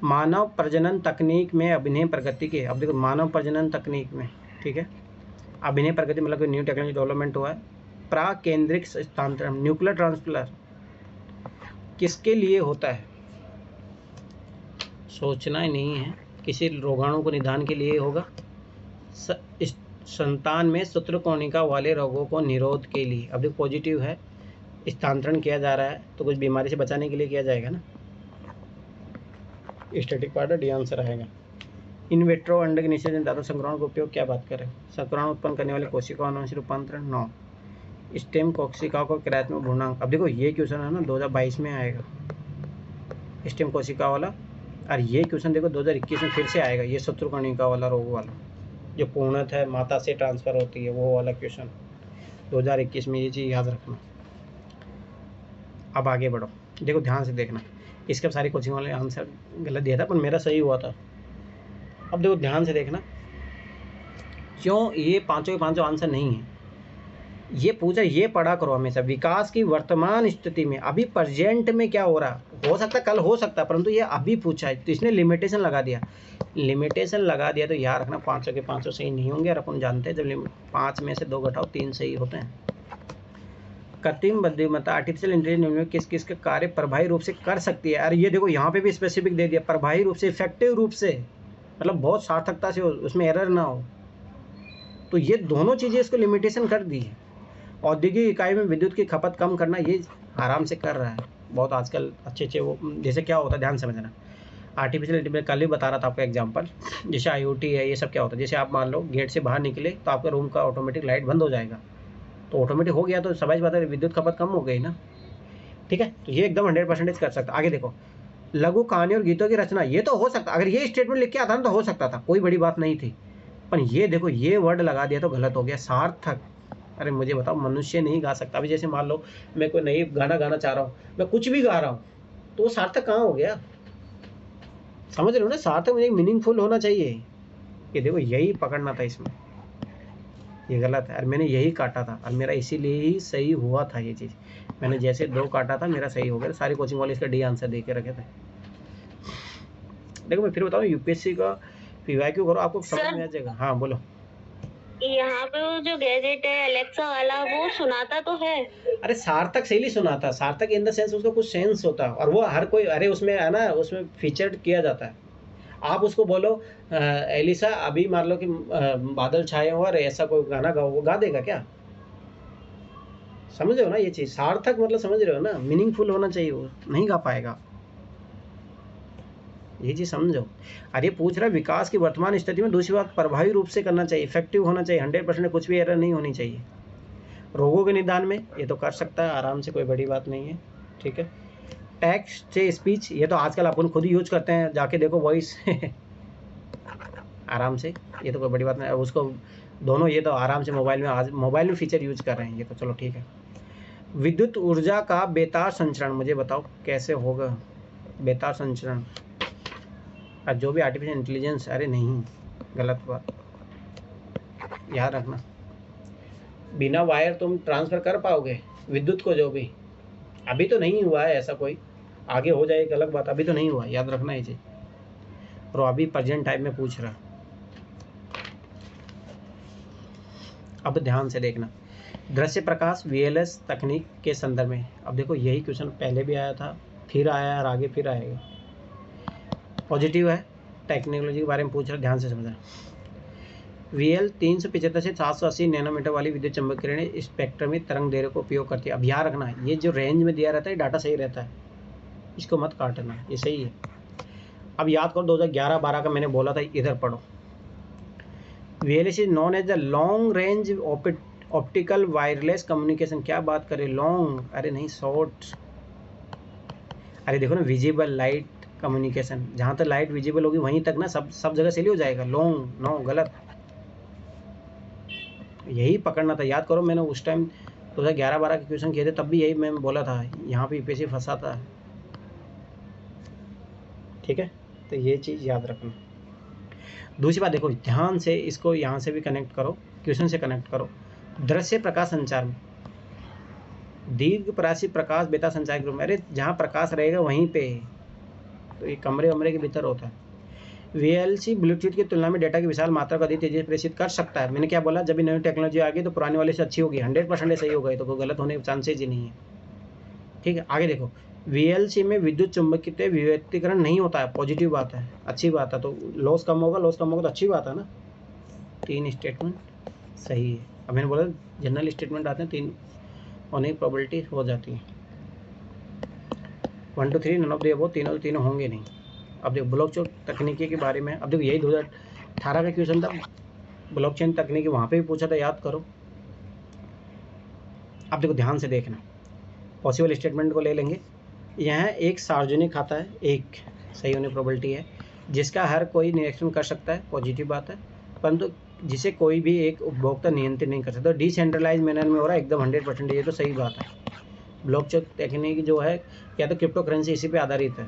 मानव प्रजनन तकनीक में अभिनय प्रगति के। अब देखो, मानव प्रजनन तकनीक में, ठीक है, अभिनय प्रगति मतलब न्यू टेक्नोलॉजी डेवलपमेंट हुआ है। प्राकेंद्रिक स्थानांतरण, न्यूक्लियर ट्रांसफर किसके लिए होता है? सोचना ही नहीं है, किसी रोगाणु को निदान के लिए होगा। संतान में सूत्रकोणिका वाले रोगों को निरोध के लिए। अब देखो, पॉजिटिव है, स्थानांतरण किया जा रहा है तो कुछ बीमारी से बचाने के लिए किया जाएगा ना। स्टैटिक पार्ट डी आंसर आएगा। इन विट्रो अंडे के निषेचन धातु संक्रमण का उपयोग क्या बात करें? संक्रमण उत्पन्न करने वाले कोशिकाओं अनुवंशिक रूपांतरण। 9 स्टेम कोशिकाओं को क्रियात्मक भ्रूणांक। अब देखो, ये क्वेश्चन है ना 2022 में आएगा स्टेम कोशिका वाला, और ये क्वेश्चन देखो 2021 में फिर से आएगा, ये सूत्रकोणिका वाला रोग वाला, जो पूर्णतः माता से ट्रांसफर होती है, वो वाला क्वेश्चन 2021 में। ये चीज़ याद रखना। अब आगे बढ़ो, देखो ध्यान से देखना, इसके सारी कोचिंग वाले आंसर गलत दिया था पर मेरा सही हुआ था। अब देखो ध्यान से देखना, क्यों ये पांचों के पांचों आंसर नहीं है। ये पूछा, ये पढ़ा करो हमेशा, विकास की वर्तमान स्थिति में, अभी प्रेजेंट में क्या हो रहा, हो सकता कल हो सकता, परंतु ये अभी पूछा है तो इसने लिमिटेशन लगा दिया। तो याद रखना, पांचों के पांचों सही नहीं होंगे, और अपन जानते हैं जब 5 में से 2 घटाओ 3 सही होते हैं। कृत्रिम बुद्धिमत्ता आर्टिफिशियल इंटेलिजेंस किस किस के कार्य प्रभावी रूप से कर सकती है? अरे ये देखो, यहाँ पे भी स्पेसिफिक दे दिया, प्रभावी रूप से, इफेक्टिव रूप से, मतलब बहुत सार्थकता से हो, उसमें एरर ना हो। तो ये दोनों चीज़ें इसको लिमिटेशन कर दी है। औद्योगिक इकाई में विद्युत की खपत कम करना, ये आराम से कर रहा है बहुत आजकल, अच्छे वो, जैसे क्या होता है ध्यान समझना। आर्टिफिशियल इंटेलिजेंस कल भी बता रहा था आपको एग्जांपल, जैसे IoT है, ये सब क्या होता है, जैसे आप मान लो गेट से बाहर निकले तो आपका रूम का ऑटोमेटिक लाइट बंद हो जाएगा, तो ऑटोमेटिक हो गया तो समझ बात है, विद्युत खपत कम हो गई ना। ठीक है, तो ये एकदम 100% कर सकता। आगे देखो, लघु कहानी और गीतों की रचना, ये तो हो सकता, अगर ये स्टेटमेंट लिख के आता ना तो हो सकता था, कोई बड़ी बात नहीं थी। पर ये देखो, ये वर्ड लगा दिया तो गलत हो गया, सार्थक। अरे मुझे बताओ, मनुष्य नहीं गा सकता। अभी जैसे मान लो मैं कोई नई गाना गाना चाह रहा हूँ, मैं कुछ भी गा रहा हूँ, तो वो सार्थक कहाँ हो गया? समझ रहे हो ना, सार्थक मुझे मीनिंगफुल होना चाहिए। ये देखो, यही पकड़ना था इसमें, ये गलत है, और मैंने यही काटा था, और मेरा इसीलिए ही सही हुआ था। ये चीज़ मैंने जैसे 2 काटा था, मेरा सही हो गया। सारी कोचिंग वाले इसका डी आंसर दे के रखे थे। देखो मैं फिर बताऊँ, यूपीएससी का PYQ करो, आपको समझ में आ जाएगा। हाँ बोलो। यहाँ पे वो जो गैजेट है अलेक्सा वाला, वो सुनाता तो है। अरे सार्थक सही सुनाता, सार्थक इन द सेंस उसका कुछ सेंस होता है, और वो हर कोई, अरे उसमें है ना, उसमें फीचर्ड किया जाता है। आप उसको बोलो एलिसा अभी मान लो कि बादल छाए हो और ऐसा कोई गाना गाओ, वो गा देगा क्या? समझ रहे हो ना ये चीज़, सार्थक मतलब समझ रहे हो ना, मीनिंगफुल होना चाहिए, वो नहीं गा पाएगा। ये चीज़ समझो। अरे पूछ रहा विकास की वर्तमान स्थिति में, दूसरी बात प्रभावी रूप से करना चाहिए, इफेक्टिव होना चाहिए, 100% कुछ भी एरर नहीं होनी चाहिए। रोगों के निदान में ये तो कर सकता है आराम से, कोई बड़ी बात नहीं है। ठीक है, टेक्स्ट से स्पीच, ये तो आजकल अपन खुद ही यूज करते हैं, जाके देखो वॉइस आराम से, ये तो कोई बड़ी बात नहीं। उसको दोनों ये तो आराम से मोबाइल में, आज मोबाइल में फीचर यूज कर रहे हैं, ये तो चलो ठीक है। विद्युत ऊर्जा का बेतार संचरण, मुझे बताओ कैसे होगा बेतार संचरण? और जो भी आर्टिफिशियल इंटेलिजेंस, अरे नहीं, गलत बात, याद रखना। बिना वायर तुम ट्रांसफ़र कर पाओगे विद्युत को, जो भी अभी तो नहीं हुआ है ऐसा, कोई आगे हो जाए एक अलग बात, अभी तो नहीं हुआ, याद रखना ये चीज़। और अभी प्रेजेंट टाइम में पूछ रहा। अब ध्यान से देखना, दृश्य प्रकाश VLS तकनीक के संदर्भ में। अब देखो यही क्वेश्चन पहले भी आया था, फिर आया और आगे फिर आएगा। पॉजिटिव है, टेक्नोलॉजी के बारे में पूछ रहा, ध्यान से समझना। VL 375 से 780 नैनोमीटर वाली विद्युत चुम्बकीय किरणें स्पेक्ट्रम में तरंग दैर्ध्य को उपयोग करती है। अब याद रखना है, ये जो रेंज में दिया रहता है डाटा सही रहता है, इसको मत काटना, ये सही है। अब याद करो 2011-12 का मैंने बोला था, इधर पढ़ो। VLS is known as the long range optical wireless communication. क्या बात करें लॉन्ग, अरे नहीं शॉर्ट। अरे देखो ना, विजिबल लाइट कम्युनिकेशन, जहाँ तक लाइट विजिबल होगी वहीं तक ना, सब जगह से ही हो जाएगा। लॉन्ग नो, गलत, यही पकड़ना था। याद करो मैंने उस टाइम 2011-12 के क्वेश्चन किए थे, तब भी यही मैं बोला था, यहाँ पे यूपीएससी फंसाता है। ठीक है, तो ये चीज़ याद रखना। दूसरी बात देखो, ध्यान से इसको यहाँ से भी कनेक्ट करो, क्वेश्चन से कनेक्ट करो। दृश्य प्रकाश संचार में दीर्घ परासी प्रकाश बेता संचार के रूप में, अरे जहाँ प्रकाश रहेगा वहीं पे, तो ये कमरे वमरे के भीतर होता है। VLC ब्लूटूथ की तुलना में डेटा की विशाल मात्रा को अधिक तेजी से प्रेषित कर सकता है। मैंने क्या बोला, जब भी नई टेक्नोलॉजी आ गई तो पुराने वाले से अच्छी होगी, 100% सही होगा, तो कोई गलत होने के चांसेज ही नहीं है। ठीक है, आगे देखो, VLC में विद्युत चुम्बकीय विभक्तीकरण नहीं होता है, पॉजिटिव बात है, अच्छी बात है। तो लॉस कम होगा तो अच्छी बात है ना। 3 स्टेटमेंट सही है। अब मैंने बोला जनरल स्टेटमेंट आते हैं, 3 होने की प्रोबेबिलिटी हो जाती है। 1 2 3 नन ऑफ द अबव, तीनों होंगे नहीं। अब देखो ब्लॉकचेन तकनीकी के बारे में, अब देखो यही 2018 का क्वेश्चन था, ब्लॉकचेन तकनीकी वहाँ पे भी पूछा था, याद करो। अब देखो ध्यान से देखना, पॉसिबल स्टेटमेंट को ले लेंगे। यह एक सार्वजनिक खाता है, एक सही होने प्रोबेबिलिटी है, जिसका हर कोई निरीक्षण कर सकता है, पॉजिटिव बात है, परंतु जिसे कोई भी एक उपभोक्ता नियंत्रित नहीं कर सकता। तो डिसेंट्रलाइज मैनर में हो रहा है, एकदम 100%, ये तो सही बात है। ब्लॉकचेन तकनीक जो है या तो क्रिप्टो करेंसी इसी पे आधारित है,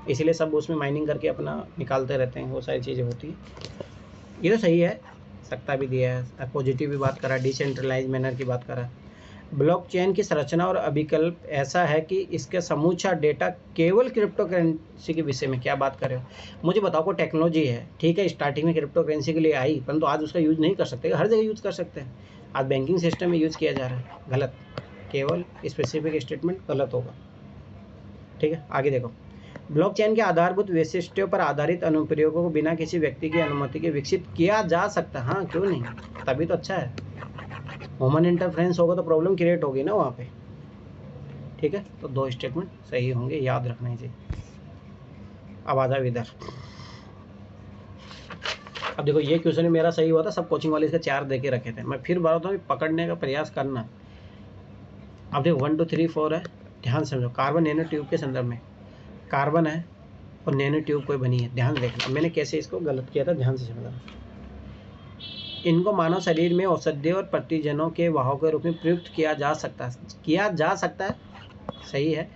इसीलिए सब उसमें माइनिंग करके अपना निकालते रहते हैं, वो सारी चीज़ें होती हैं। ये तो सही है, सकता भी दिया है, पॉजिटिव भी बात करा, डिसेंट्रलाइज मैनर की बात करा। ब्लॉकचेन की संरचना और अभिकल्प ऐसा है कि इसका समूचा डेटा केवल क्रिप्टो करेंसी के विषय में, क्या बात कर रहे हो, मुझे बताओ। को टेक्नोलॉजी है, ठीक है, स्टार्टिंग में क्रिप्टो करेंसी के लिए आई, परंतु आज उसका यूज़ नहीं कर सकते, हर जगह यूज़ कर सकते हैं। आज बैंकिंग सिस्टम में यूज़ किया जा रहा है, गलत, केवल स्पेसिफिक स्टेटमेंट गलत होगा। ठीक है, आगे देखो, ब्लॉकचेन के आधारभूत वैशिष्ट्यों पर आधारित अनुप्रयोगों को बिना किसी व्यक्ति की अनुमति के विकसित किया जा सकता है। हाँ, क्यों नहीं, तभी तो अच्छा है। ह्यूमन इंटरफेरेंस होगा तो प्रॉब्लम क्रिएट होगी ना वहाँ पे। ठीक है, तो 2 स्टेटमेंट सही होंगे, याद रखना चाहिए। अब आ जाओ इधर। अब देखो ये क्वेश्चन मेरा सही हुआ था, सब कोचिंग वाले इसका 4 दे के रखे थे, मैं फिर बार बताऊँ, पकड़ने का प्रयास करना। अब देखो 1 2 3 4 है, ध्यान समझो। कार्बन नैनो ट्यूब के संदर्भ में, कार्बन है और नैनो ट्यूब कोई बनी है, ध्यान देखना। मैंने कैसे इसको गलत किया था, ध्यान से समझना। इनको मानव शरीर में औषधि और प्रतिजनों के वाहक के रूप में प्रयुक्त किया जा सकता है, सही है।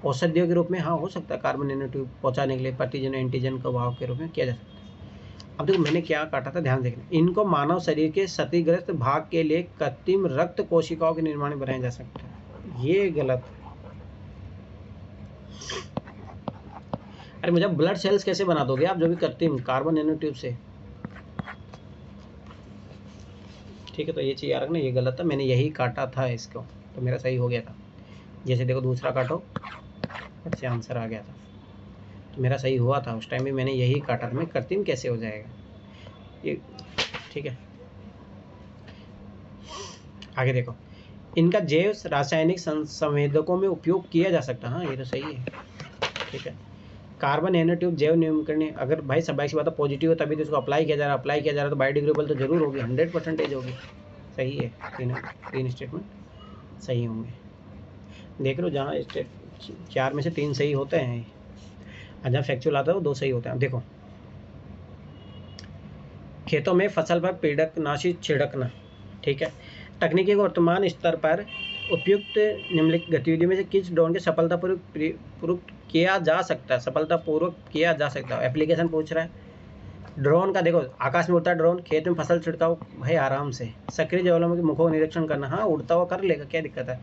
औषधियों के रूप में हाँ हो सकता है, कार्बन नैनो ट्यूब पहुँचाने के लिए प्रतिजन एंटीजन को वाहक के रूप में किया जा सकता है। अब देखो मैंने क्या काटा था, ध्यान देखना। इनको मानव शरीर के क्षतिग्रस्त भाग के लिए कृत्रिम रक्त कोशिकाओं के निर्माण में बनाया जा सकता है, ये गलत। अरे मुझे ब्लड सेल्स कैसे बना दोगे आप, जो भी कृत्रिम कार्बन नैनो ट्यूब से। ठीक है, तो ये चीज़ याद रखना, ये गलत था, मैंने यही काटा था इसको, तो मेरा सही हो गया था। जैसे देखो दूसरा काटो, अच्छे आंसर आ गया था, तो मेरा सही हुआ था। उस टाइम भी मैंने यही काटा था, मैं कृत्रिम कैसे हो जाएगा ये। ठीक है, आगे देखो, इनका जैव रासायनिक संवेदकों में उपयोग किया जा सकता है, हाँ ये तो सही है। ठीक है, कार्बन नैनो ट्यूब जैव नियमकरण, अगर भाई सब की बात है पॉजिटिव है तभी तो इसको अप्लाई किया जा रहा है, तो बायोडिग्रेडेबल तो जरूर होगी, 100% होगी, सही है। 3 स्टेटमेंट सही होंगे। देख लो जहाँ 4 में से 3 सही होते हैं, जहाँ फैक्चुअल आता है वो 2 सही होते हैं। देखो, खेतों में फसल पर कीटनाशी छिड़कना, ठीक है, तकनीकी को वर्तमान स्तर पर उपयुक्त निम्नलिखित गतिविधि में से किस ड्रोन के सफलतापूर्वक किया जा सकता है, एप्लीकेशन पूछ रहा है। ड्रोन का देखो, आकाश में उड़ता ड्रोन, खेत में फसल छिड़काव भाई आराम से, सक्रिय ज्वालामुखी मुखों का निरीक्षण करना, हाँ उड़ता हुआ कर लेगा, क्या दिक्कत है।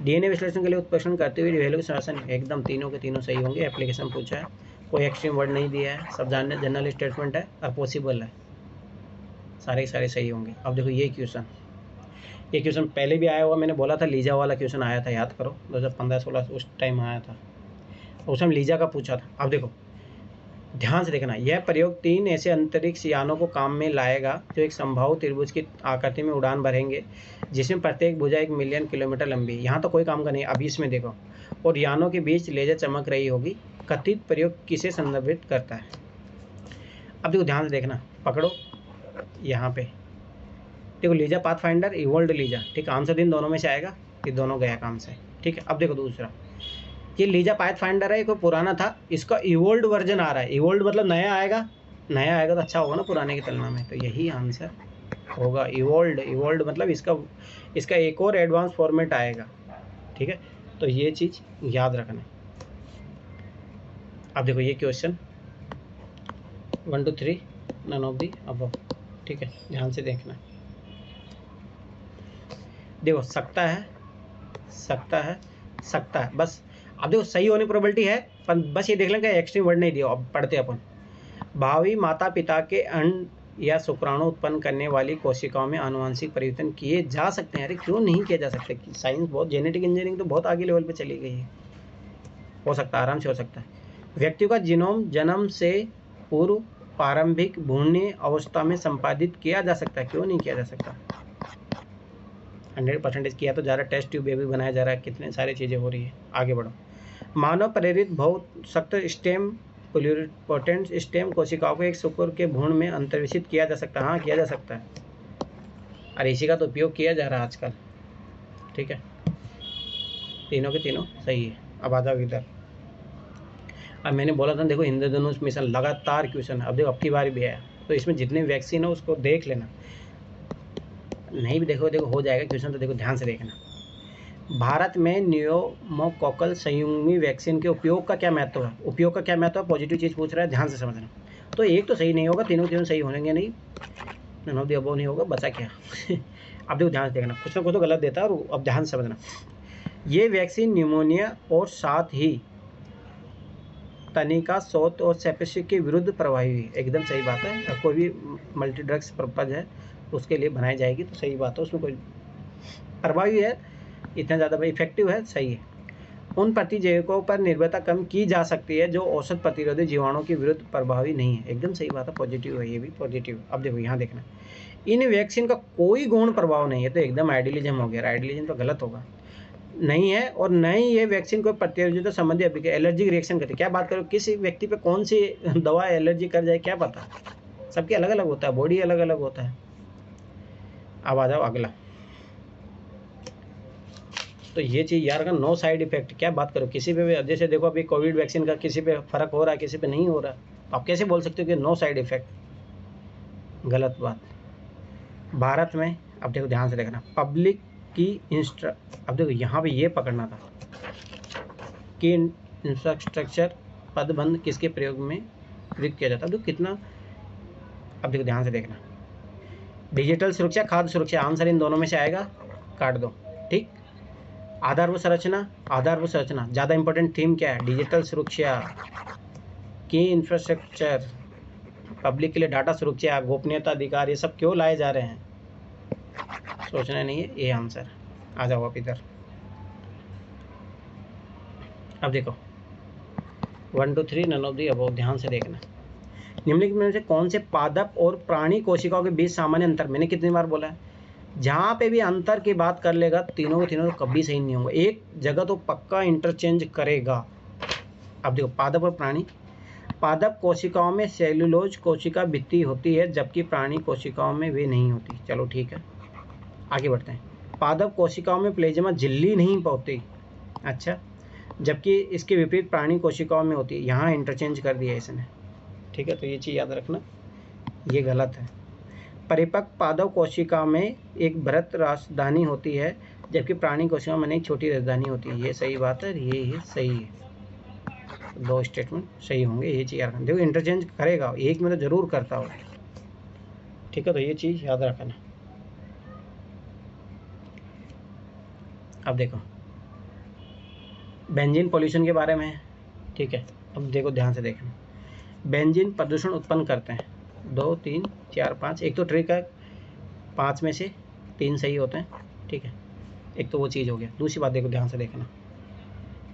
डीएनए विश्लेषण के लिए उत्प्रेषण करते हुए वैल्यू के शासन, एकदम तीनों के तीनों सही होंगे, एप्लीकेशन पूछा है, कोई एक्सट्रीम वर्ड नहीं दिया है, सब जानने जनरल स्टेटमेंट है और पॉसिबल है, सारे सही होंगे। अब देखो ये क्वेश्चन, ये क्वेश्चन पहले भी आया हुआ, मैंने बोला था लीजा वाला क्वेश्चन आया था, याद करो 2015-16 उस टाइम आया था, उस टाइम लीजा का पूछा था। अब देखो ध्यान से देखना, यह प्रयोग 3 ऐसे अंतरिक्ष यानों को काम में लाएगा जो एक संभावित त्रिभुज की आकृति में उड़ान भरेंगे, जिसमें प्रत्येक भुजा 1 मिलियन किलोमीटर लंबी है। यहाँ तो कोई काम का नहीं, अभी इसमें देखो, और यानों के बीच लेजर चमक रही होगी। कथित प्रयोग किसे संदर्भित करता है? अब देखो ध्यान से देखना, पकड़ो यहाँ पे देखो, लीजा पाथफाइंडर, इवोल्ड लीजा, ठीक है, आंसर इन दोनों में से आएगा, ये दोनों गया काम से, ठीक है। अब देखो दूसरा, ये लीजा पाथफाइंडर है, कोई पुराना था, इसका इवोल्ड वर्जन आ रहा है। इवोल्ड मतलब नया आएगा, नया आएगा तो अच्छा होगा ना पुराने की तुलना में, तो यही आंसर होगा इवोल्ड। इवोल्ड मतलब इसका एक और एडवांस फॉर्मेट आएगा, ठीक है, तो ये चीज़ याद रखना। अब देखो ये question 1 2 3 none of the above, ठीक है, ध्यान से देखना। देखो सकता है बस। अब देखो सही होने प्रोबेबिलिटी है, पर बस ये देख लें कि एक्सट्रीम वर्ड नहीं दिया। अब पढ़ते अपन, भावी माता पिता के अंड या शुक्राणु उत्पन्न करने वाली कोशिकाओं में आनुवंशिक परिवर्तन किए जा सकते हैं। अरे क्यों नहीं किया जा सकते? साइंस बहुत, जेनेटिक इंजीनियरिंग तो बहुत आगे लेवल पे चली गई है, हो सकता है, आराम से हो सकता है। व्यक्ति का जीनोम जन्म से पूर्व प्रारंभिक भ्रूणीय अवस्था में संपादित किया जा सकता है, क्यों नहीं किया जा सकता? 100% किया तो जा रहा है, टेस्ट ट्यूब बेबी बनाया जा रहा है, कितने सारी चीज़ें हो रही है। आगे बढ़ो, मानव प्रेरित बहुत सख्त स्टेम प्लुरिपोटेंट स्टेम कोशिकाओं को एक शुक्र के भ्रूण में अंतर्वेशित किया जा सकता है। हाँ किया जा सकता है, और इसी का तो उपयोग किया जा रहा है आजकल, ठीक है। तीनों के तीनों सही है। अब आ जाओ इधर, अब मैंने बोला था देखो इंद्रधनुष मिशन लगातार क्वेश्चन है। अब देखो अब की बार भी आया, तो इसमें जितने वैक्सीन है उसको देख लेना, नहीं भी देखो हो जाएगा क्वेश्चन, तो देखो ध्यान से देखना। भारत में न्यूमोकोकल संयुग्मी वैक्सीन के उपयोग का क्या महत्व है? उपयोग का क्या महत्व है? पॉजिटिव चीज़ पूछ रहा है, ध्यान से समझना। तो एक तो सही नहीं होगा, तीनों सही होंगे नहीं, नन ऑफ द अबव नहीं होगा, बचा क्या? अब देखो ध्यान से देखना, कुछ ना कुछ तो गलत देता है, और अब ध्यान से समझना। ये वैक्सीन निमोनिया और साथ ही तनिका शोथ और सेप्सिस के विरुद्ध प्रभावी है। एकदम सही बात है। अब कोई भी मल्टी ड्रग्स पर्पज है उसके लिए बनाई जाएगी, तो सही बात है, उसमें कोई प्रभावी है, इतना ज़्यादा इफेक्टिव है, सही है। उन प्रतिजैविकों पर निर्भरता कम की जा सकती है जो औसत प्रतिरोधी जीवाणुओं के विरुद्ध प्रभावी नहीं है। एकदम सही बात है, पॉजिटिव है, ये भी पॉजिटिव। अब देखो यहाँ देखना, इन वैक्सीन का कोई गौण प्रभाव नहीं है, तो एकदम आइडियलिज्म हो गया। आइडियलिज्म तो गलत होगा, नहीं है, और न ही ये वैक्सीन कोई प्रतिरोधी संबंधी एलर्जिक रिएक्शन करती है। क्या बात करो, किसी व्यक्ति पे कौन सी दवा एलर्जी कर जाए क्या पता, सबके अलग अलग होता है, बॉडी अलग अलग होता है। अब आ जाओ अगला, तो ये चीज़ यार का नो साइड इफेक्ट, क्या बात करो, किसी पे भी, जैसे देखो अभी कोविड वैक्सीन का किसी पे फर्क हो रहा है, किसी पे नहीं हो रहा, तो आप कैसे बोल सकते हो कि नो साइड इफेक्ट? गलत बात। भारत में, अब देखो ध्यान से देखना, पब्लिक की अब देखो यहाँ पे ये पकड़ना था कि इंफ्रास्ट्रक्चर पदबंध किसके प्रयोग में प्रयुक्त किया जाता है। तो कितना, अब देखो ध्यान से देखना, डिजिटल सुरक्षा, खाद्य सुरक्षा, आंसर इन दोनों में से आएगा, काट दो, ठीक। आधारभूत संरचना ज़्यादा इंपॉर्टेंट थीम क्या है? डिजिटल सुरक्षा, की इंफ्रास्ट्रक्चर, पब्लिक के लिए डाटा सुरक्षा, गोपनीयता अधिकार, ये सब क्यों लाए जा रहे हैं? सोचना नहीं है, ये आंसर। आ जाओ आप इधर, अब देखो 1 2 3 नन ऑफ दी अबव, ध्यान से देखना। निम्नलिखित में से कौन से पादप और प्राणी कोशिकाओं के बीच सामान्य अंतर? मैंने कितनी बार बोला है, जहाँ पे भी अंतर की बात कर लेगा तीनों के तीनों कभी सही नहीं होंगे, एक जगह तो पक्का इंटरचेंज करेगा। अब देखो पादप और प्राणी, पादप कोशिकाओं में सेल्यूलोज कोशिका भित्ति होती है, जबकि प्राणी कोशिकाओं में वे नहीं होती। चलो ठीक है, आगे बढ़ते हैं। पादप कोशिकाओं में प्लेज्मा झिल्ली नहीं होती, अच्छा, जबकि इसके विपरीत प्राणी कोशिकाओं में होती है। यहाँ इंटरचेंज कर दिया इसने, ठीक है, तो ये चीज़ याद रखना, ये गलत है। परिपक्व पादप कोशिका में एक बृहत राजधानी होती है, जबकि प्राणी कोशिका में एक छोटी राजधानी होती है। ये सही बात है, ये सही है, दो स्टेटमेंट सही होंगे, ये चीज़ याद रखना। देखो इंटरचेंज करेगा, एक में तो जरूर करता हो, ठीक है, तो ये चीज़ याद रखना। अब देखो बेंजीन पॉल्यूशन के बारे में, ठीक है। अब देखो ध्यान से देखना, बेंजीन प्रदूषण उत्पन्न करते हैं 2 3 4 5, एक तो ट्रिक है, 5 में से 3 सही होते हैं, ठीक है, एक तो वो चीज़ हो गया। दूसरी बात देखो, ध्यान से देखना,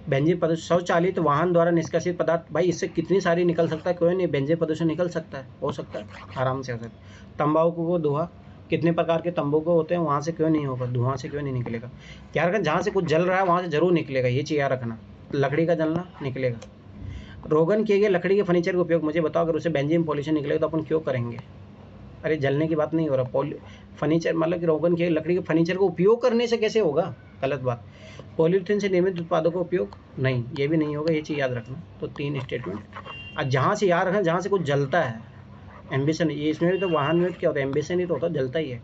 बेंजीन प्रदूषण स्वचालित वाहन द्वारा निष्कासित पदार्थ, भाई इससे कितनी सारी निकल सकता है, क्यों नहीं, बेंजीन प्रदूषण निकल सकता है, हो सकता है, आराम से हो सकता है। तंबाकू को धुआं, कितने प्रकार के तंबाकू होते हैं, वहाँ से क्यों नहीं होगा, धुआं से क्यों नहीं निकलेगा। क्या रखना, जहाँ से कुछ जल रहा है वहाँ से जरूर निकलेगा, ये चीज़ याद रखना। लकड़ी का जलना निकलेगा। रोगन किए गए लकड़ी के फर्नीचर का उपयोग, मुझे बताओ अगर उसे बेंजीन पॉल्यूशन निकलेगा तो अपन क्यों करेंगे। अरे जलने की बात नहीं हो रहा, फर्नीचर मतलब कि रोगन किए लकड़ी के फर्नीचर का उपयोग करने से कैसे होगा, गलत बात। पॉलीथीन से निर्मित उत्पादों का उपयोग नहीं, ये भी नहीं होगा, ये चीज़ याद रखना। तो 3 स्टेटमेंट। और जहाँ से याद रखना, जहाँ से कुछ जलता है, एम्बिशन, ये इसमें भी तो वाहन में क्या होता है, एम्बिशन ही तो होता है, जलता ही है,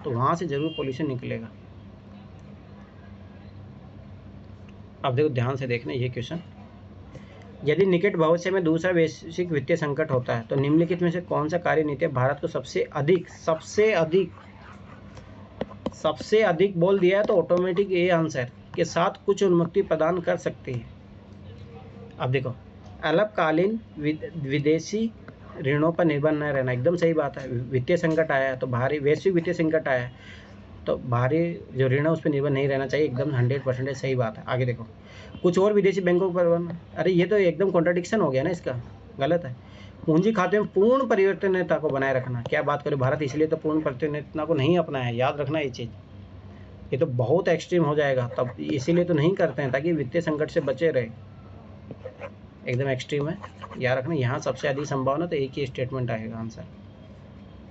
तो वहाँ से जरूर पॉल्यूशन निकलेगा। अब देखो ध्यान से देखना ये क्वेश्चन, यदि निकट भविष्य में दूसरा वैश्विक वित्तीय संकट होता है तो निम्नलिखित में से कौन सा कार्य नीति भारत को सबसे अधिक बोल दिया है, तो ऑटोमेटिक ये आंसर के साथ कुछ उन्मुक्ति प्रदान कर सकती है। अब देखो, अल्पकालीन विदेशी ऋणों पर निर्भर न रहना, एकदम सही बात है। वित्तीय संकट आया है तो भारी वैश्विक वित्तीय संकट आया है तो भारी जो ऋण है उस पर निर्भर नहीं रहना चाहिए, एकदम 100% सही बात है। आगे देखो, कुछ और विदेशी बैंकों पर, अरे ये तो एकदम कॉन्ट्राडिक्शन हो गया ना, इसका गलत है। पूंजी खाते में पूर्ण परिवर्तनीयता को बनाए रखना, क्या बात करें, भारत इसलिए तो पूर्ण परिवर्तनीयता को नहीं अपनाया, याद रखना ये चीज़, ये तो बहुत एक्सट्रीम हो जाएगा, तब इसीलिए तो नहीं करते हैं, ताकि वित्तीय संकट से बचे रहे, एकदम एक्सट्रीम है, याद रखना। यहाँ सबसे अधिक संभावना, तो एक ही स्टेटमेंट आएगा आंसर।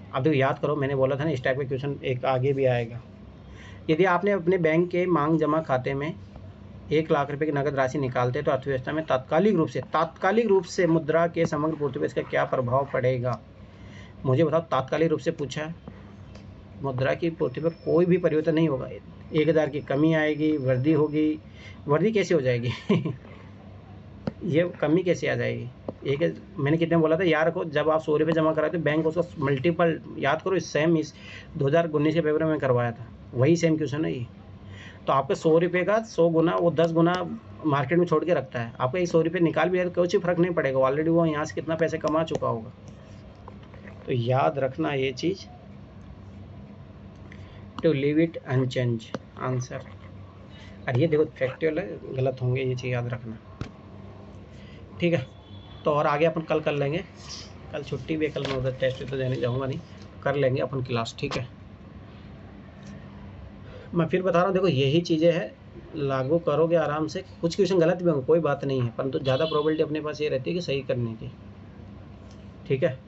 अब देखो याद करो, मैंने बोला था ना इस टाइप का क्वेश्चन एक आगे भी आएगा। यदि आपने अपने बैंक के मांग जमा खाते में 1 लाख रुपए की नकद राशि निकालते तो अर्थव्यवस्था में तात्कालिक रूप से मुद्रा के समग्र पूर्ति पर इसका क्या प्रभाव पड़ेगा, मुझे बताओ। तात्कालिक रूप से पूछा है, मुद्रा की पूर्ति पर कोई भी परिवर्तन नहीं होगा, 1000 की कमी आएगी, वृद्धि होगी, वृद्धि कैसे हो जाएगी ये कमी कैसे आ जाएगी। मैंने कितने बोला था, याद रखो, जब आप 100 रुपये जमा कराते बैंक उसका मल्टीपल, याद करो, इस 2019 के पेपर में करवाया था, वही सेम क्वेश्चन है ये। तो आपके 100 रुपये का 100 गुना, वो 10 गुना मार्केट में छोड़ के रखता है, आपका ये 100 रुपये निकाल भी है तो कुछ फर्क नहीं पड़ेगा, ऑलरेडी वो यहाँ से कितना पैसे कमा चुका होगा। तो याद रखना ये चीज़, to leave it unchanged answer. और ये देखो फैक्चुअल है, गलत होंगे, ये चीज़ याद रखना, ठीक है। तो और आगे अपन कल कर लेंगे, कल छुट्टी भी है, कल मैं उधर टेस्ट तो देने जाऊँगा नहीं, कर लेंगे अपन क्लास, ठीक है। मैं फिर बता रहा हूँ, देखो यही चीज़ें हैं, लागू करोगे आराम से, कुछ क्वेश्चन गलत भी होंगे, कोई बात नहीं है, परंतु ज़्यादा प्रोबेबिलिटी अपने पास ये रहती है कि सही करने की, ठीक है।